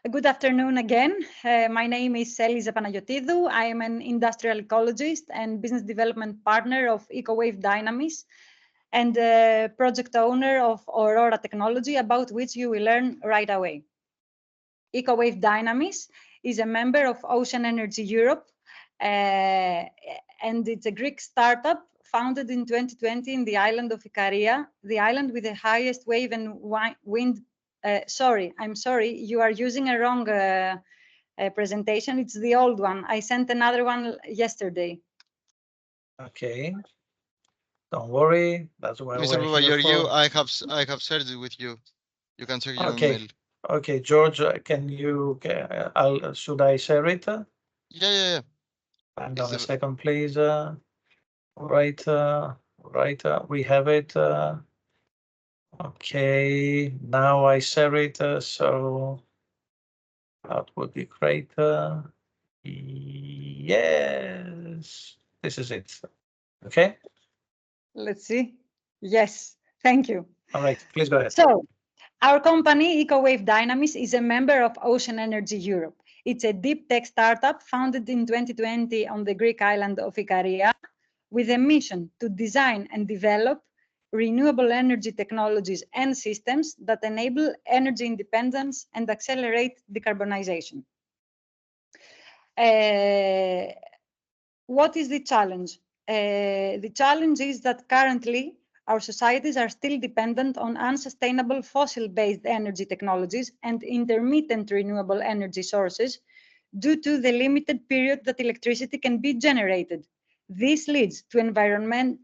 Good afternoon again. My name is Elisa Panagiotidu. I am an industrial ecologist and business development partner of EcoWave Dynamics and project owner of Aurora technology, about which you will learn right away. EcoWave Dynamics is a member of Ocean Energy Europe, and it's a Greek startup founded in 2020 in the island of Ikaria, the island with the highest wave and wind. I'm sorry, you are using a wrong presentation. It's the old one. I sent another one yesterday. Okay. Don't worry. That's why Mr. we're here Papagoriou, for. I have shared it with you. You can check your Okay. email. Okay, George, can you? Should I share it? Yeah. Hang It's on a the second, please. Right. We have it. Okay, now I share it. So that would be great. Yes, this is it. Okay. Let's see. Yes, thank you. All right, please go ahead. So, our company, EcoWave Dynamics, is a member of Ocean Energy Europe. It's a deep tech startup founded in 2020 on the Greek island of Ikaria, with a mission to design and develop renewable energy technologies and systems that enable energy independence and accelerate decarbonization. What is the challenge? The challenge is that currently our societies are still dependent on unsustainable fossil-based energy technologies and intermittent renewable energy sources due to the limited period that electricity can be generated. This leads to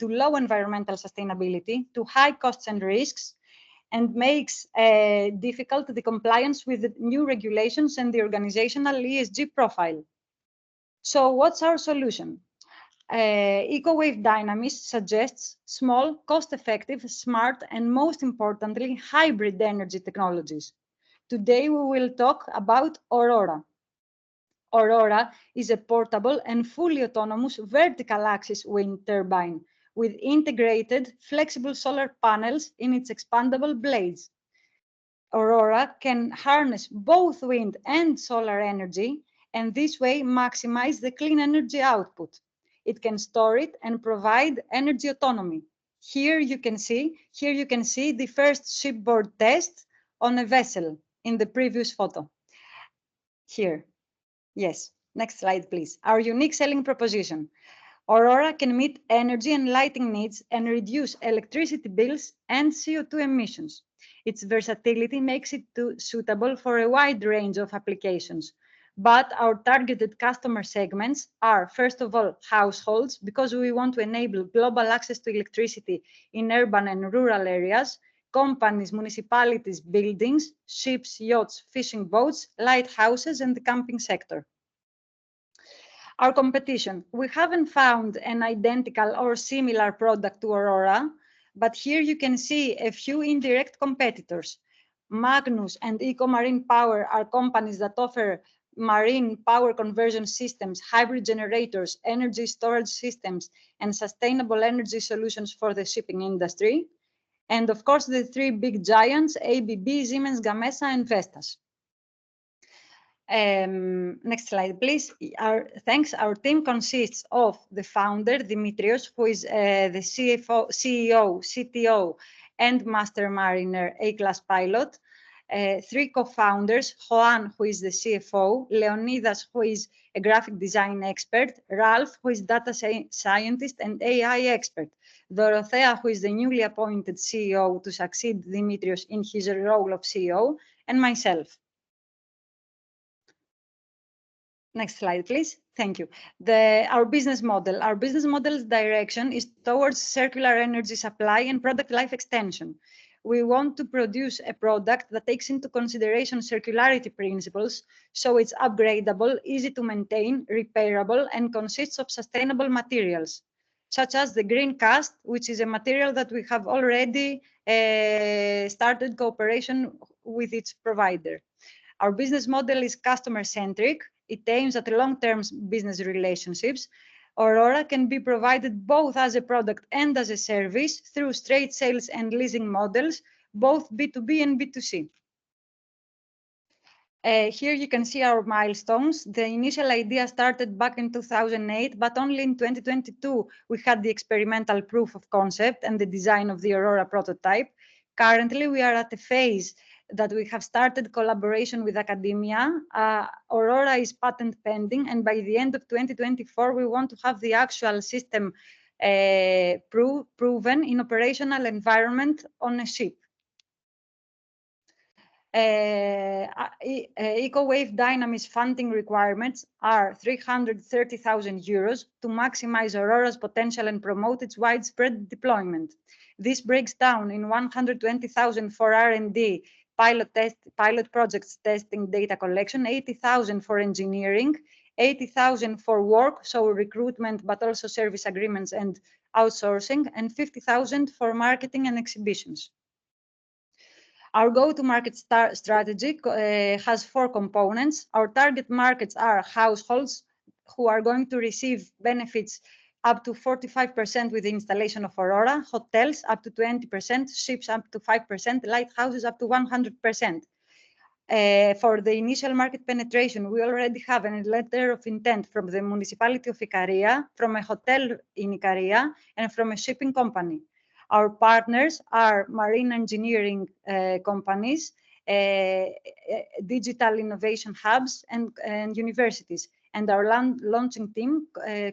low environmental sustainability, to high costs and risks, and makes difficult the compliance with the new regulations and the organizational ESG profile. So what's our solution? EcoWave Dynamics suggests small, cost-effective, smart, and most importantly, hybrid energy technologies. Today, we will talk about Aurora. Aurora is a portable and fully autonomous vertical axis wind turbine with integrated flexible solar panels in its expandable blades. Aurora can harness both wind and solar energy, and this way maximize the clean energy output. It can store it and provide energy autonomy. Here you can see the first shipboard test on a vessel in the previous photo. Here. Yes, next slide, please. Our unique selling proposition. Aurora can meet energy and lighting needs and reduce electricity bills and CO2 emissions. Its versatility makes it suitable for a wide range of applications. But our targeted customer segments are, first of all, households, because we want to enable global access to electricity in urban and rural areas, companies, municipalities, buildings, ships, yachts, fishing boats, lighthouses, and the camping sector. Our competition. We haven't found an identical or similar product to Aurora, but here you can see a few indirect competitors. Magnus and Eco Marine Power are companies that offer marine power conversion systems, hybrid generators, energy storage systems, and sustainable energy solutions for the shipping industry. And of course, the three big giants, ABB, Siemens Gamesa, and Vestas. Next slide, please. Our team consists of the founder, Dimitrios, who is the CEO, CTO, and Master Mariner A-class pilot. Three co-founders, Joan, who is the CFO, Leonidas, who is a graphic design expert, Ralph, who is data scientist and AI expert, Dorothea, who is the newly appointed CEO to succeed Dimitrios in his role of CEO, and myself. Next slide, please. Thank you. Our business model's direction is towards circular energy supply and product life extension. We want to produce a product that takes into consideration circularity principles, so it's upgradable, easy to maintain, repairable, and consists of sustainable materials, such as the green cast, which is a material that we have already started cooperation with its provider. Our business model is customer-centric. It aims at long-term business relationships. Aurora can be provided both as a product and as a service through straight sales and leasing models, both B2B and B2C. Here you can see our milestones. The initial idea started back in 2008, but only in 2022 we had the experimental proof of concept and the design of the Aurora prototype. Currently, we are at a phase that we have started collaboration with academia. Aurora is patent pending, and by the end of 2024, we want to have the actual system proven in operational environment on a ship. EcoWave Dynamics funding requirements are 330,000 euros to maximize Aurora's potential and promote its widespread deployment. This breaks down in 120,000 for R&D, pilot projects testing data collection, 80,000 for engineering, 80,000 for work, so recruitment, but also service agreements and outsourcing, and 50,000 for marketing and exhibitions. Our go-to-market strategy has 4 components. Our target markets are households who are going to receive benefits up to 45% with the installation of Aurora, hotels up to 20%, ships up to 5%, lighthouses up to 100%. For the initial market penetration, we already have a letter of intent from the municipality of Ikaria, from a hotel in Ikaria, and from a shipping company. Our partners are marine engineering companies, digital innovation hubs, and universities. And our launching team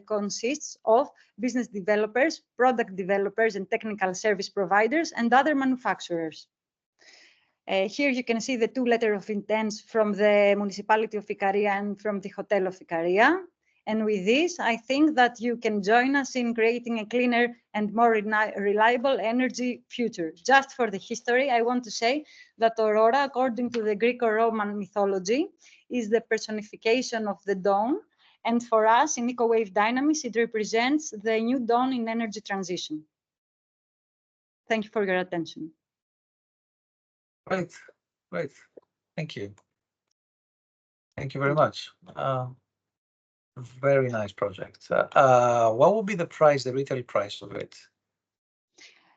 consists of business developers, product developers, and technical service providers, and other manufacturers. Here you can see the 2 letters of intent from the municipality of Ikaria and from the hotel of Ikaria. And with this, I think that you can join us in creating a cleaner and more reliable energy future. Just for the history, I want to say that Aurora, according to the Greco-Roman mythology, is the personification of the dawn. And for us in EcoWave Dynamics, it represents the new dawn in energy transition. Thank you for your attention. Great. Thank you. Thank you very much. Very nice project. What will be the price, the retail price of it?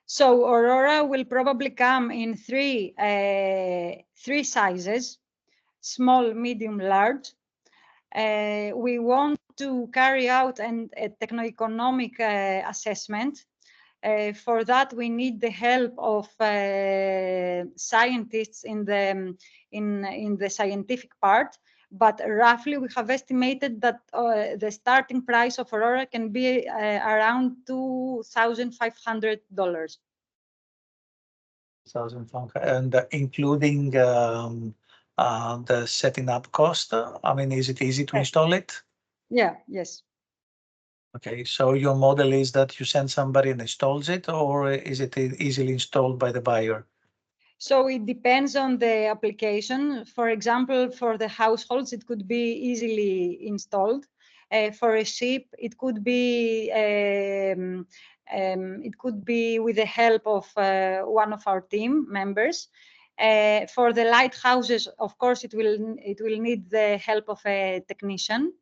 So Aurora will probably come in three sizes: small, medium, large. We want to carry out a techno-economic assessment. For that, we need the help of scientists in the scientific part. But roughly, we have estimated that the starting price of Aurora can be around $2,500. And including the setting up cost. I mean, is it easy to install it? Yeah. Yes. Okay, so your model is that you send somebody and installs it, or is it easily installed by the buyer? So it depends on the application. For example, for the households, it could be easily installed. For a ship, it could be with the help of one of our team members. For the lighthouses, of course, it will need the help of a technician.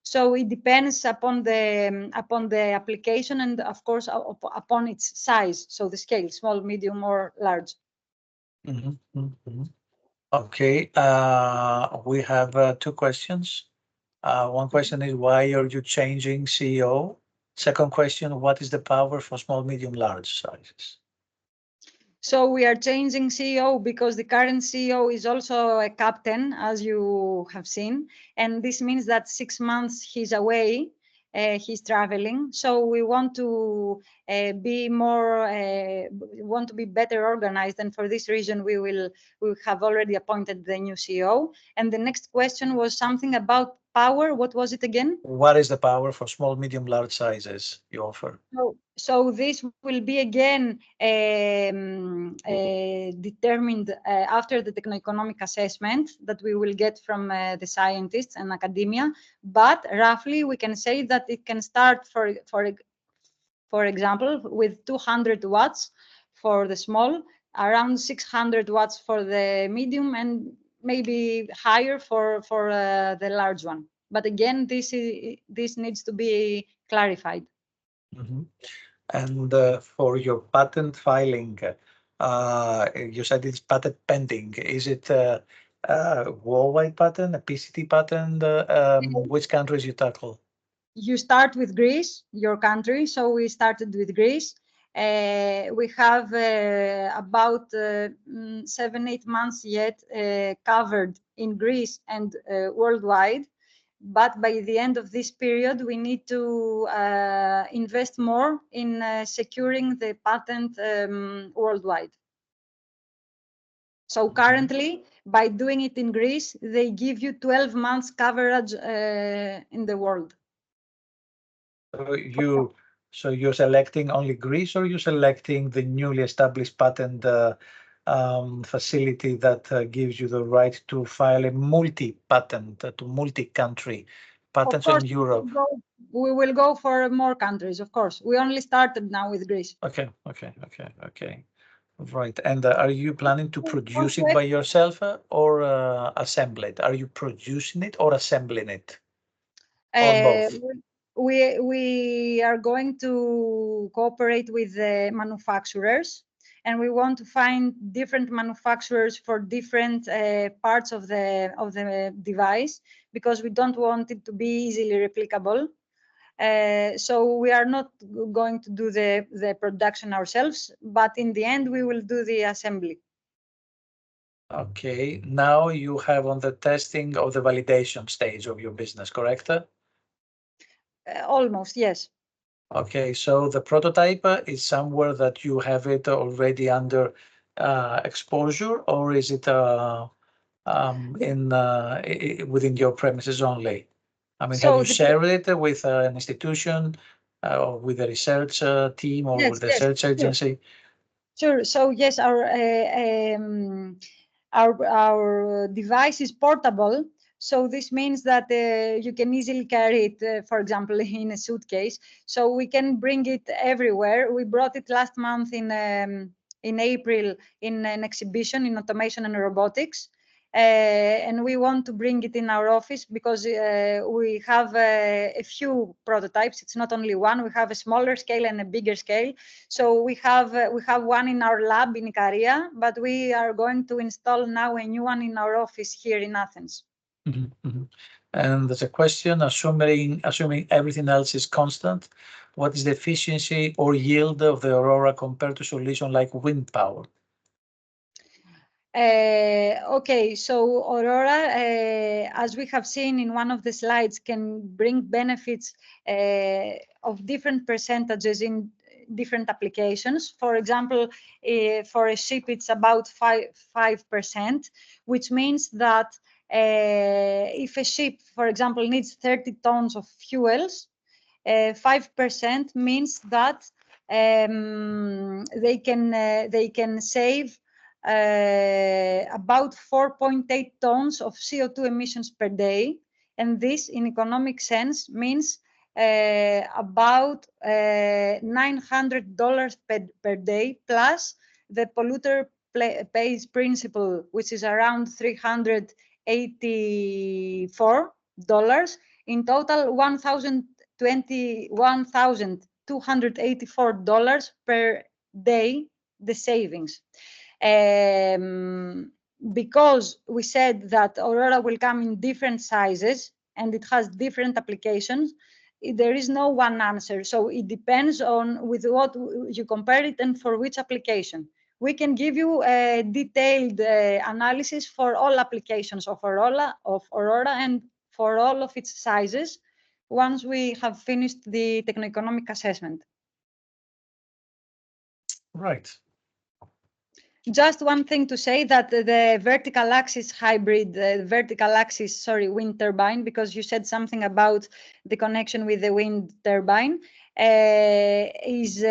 So it depends upon the application and, of course, upon its size. So the scale, small, medium, or large. Okay, we have two questions. One question is, why are you changing CEO? Second question, what is the power for small, medium, large sizes? So we are changing CEO because the current CEO is also a captain, as you have seen. And this means that 6 months he's away, he's traveling. So we want to be better organized. And for this reason, we have already appointed the new CEO. And the next question was something about power. What was it again? What is the power for small, medium, large sizes you offer? So this will be again determined after the techno-economic assessment that we will get from the scientists and academia. But roughly, we can say that it can start, for example, with 200 watts for the small, around 600 watts for the medium, and maybe higher for the large one. But again, this needs to be clarified. And for your patent filing, you said it's patent pending. Is it a worldwide patent, a PCT patent? Which countries you tackle? You start with Greece, your country. So we started with Greece. We have about 7-8 months yet covered in Greece and worldwide. But by the end of this period, we need to invest more in securing the patent worldwide. So currently, by doing it in Greece, they give you 12 months coverage in the world. So you're selecting only Greece, or you're selecting the newly established patent facility that gives you the right to file a multi-patent to multi-country patents in Europe? We will go for more countries, of course. We only started now with Greece. Okay. Right. And are you planning to produce it by yourself or assemble it? Are you producing it or assembling it? Or both? We are going to cooperate with the manufacturers, and we want to find different manufacturers for different parts of the device, because we don't want it to be easily replicable. So we are not going to do the production ourselves, but in the end, we will do the assembly. Okay, now you have on the testing of the validation stage of your business, correct? Almost, yes. Okay, so the prototype is somewhere that you have it already under exposure, or is it within your premises only? I mean, have you shared it with an institution or with a research team or with a research agency? Sure. So yes, our device is portable. So this means that you can easily carry it, for example, in a suitcase. So we can bring it everywhere. We brought it last month in April in an exhibition in automation and robotics. And we want to bring it in our office because we have a few prototypes. It's not only one. We have a smaller scale and a bigger scale. So we have one in our lab in Ikaria, but we are going to install now a new one in our office here in Athens. And there's a question, assuming everything else is constant, what is the efficiency or yield of the Aurora compared to solution like wind power? Okay, so Aurora, as we have seen in one of the slides, can bring benefits of different percentages in different applications. For example, for a ship, it's about 5%, which means that if a ship, for example, needs 30 tons of fuels, 5% means that they can save about 4.8 tons of CO2 emissions per day. And this, in economic sense, means about $900 per day, plus the polluter pays principal, which is around $384. In total, $1,284 per day, the savings. Because we said that Aurora will come in different sizes and it has different applications, there is no one answer. So it depends on with what you compare it and for which application. We can give you a detailed analysis for all applications of Aurora and for all of its sizes once we have finished the techno-economic assessment. Right. Just one thing to say that the vertical axis hybrid, wind turbine, because you said something about the connection with the wind turbine, has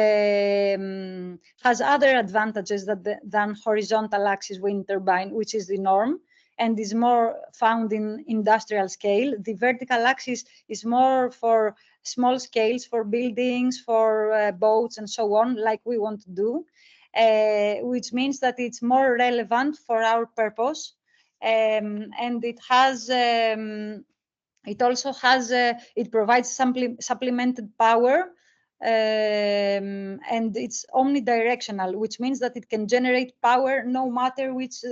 other advantages than horizontal axis wind turbine, which is the norm and is more found in industrial scale. The vertical axis is more for small scales, for buildings, for boats and so on, like we want to do. Which means that it's more relevant for our purpose, and it has it also has it provides supplemented power, and it's omnidirectional, which means that it can generate power no matter which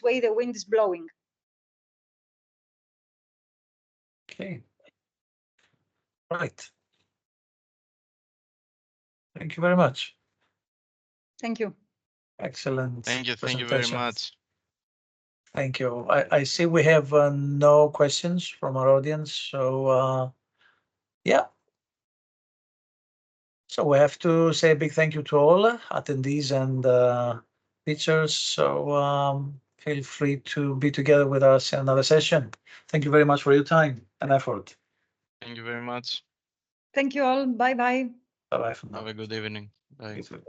way the wind is blowing. Okay. Right. Thank you very much. Thank you. Excellent. Thank you very presentation. much. Thank you. I see we have no questions from our audience, so yeah. So we have to say a big thank you to all attendees and teachers. So feel free to be together with us in another session. Thank you very much for your time and effort. Thank you very much. Thank you all. Bye bye. Bye bye for now. Have a good evening. Bye. You too.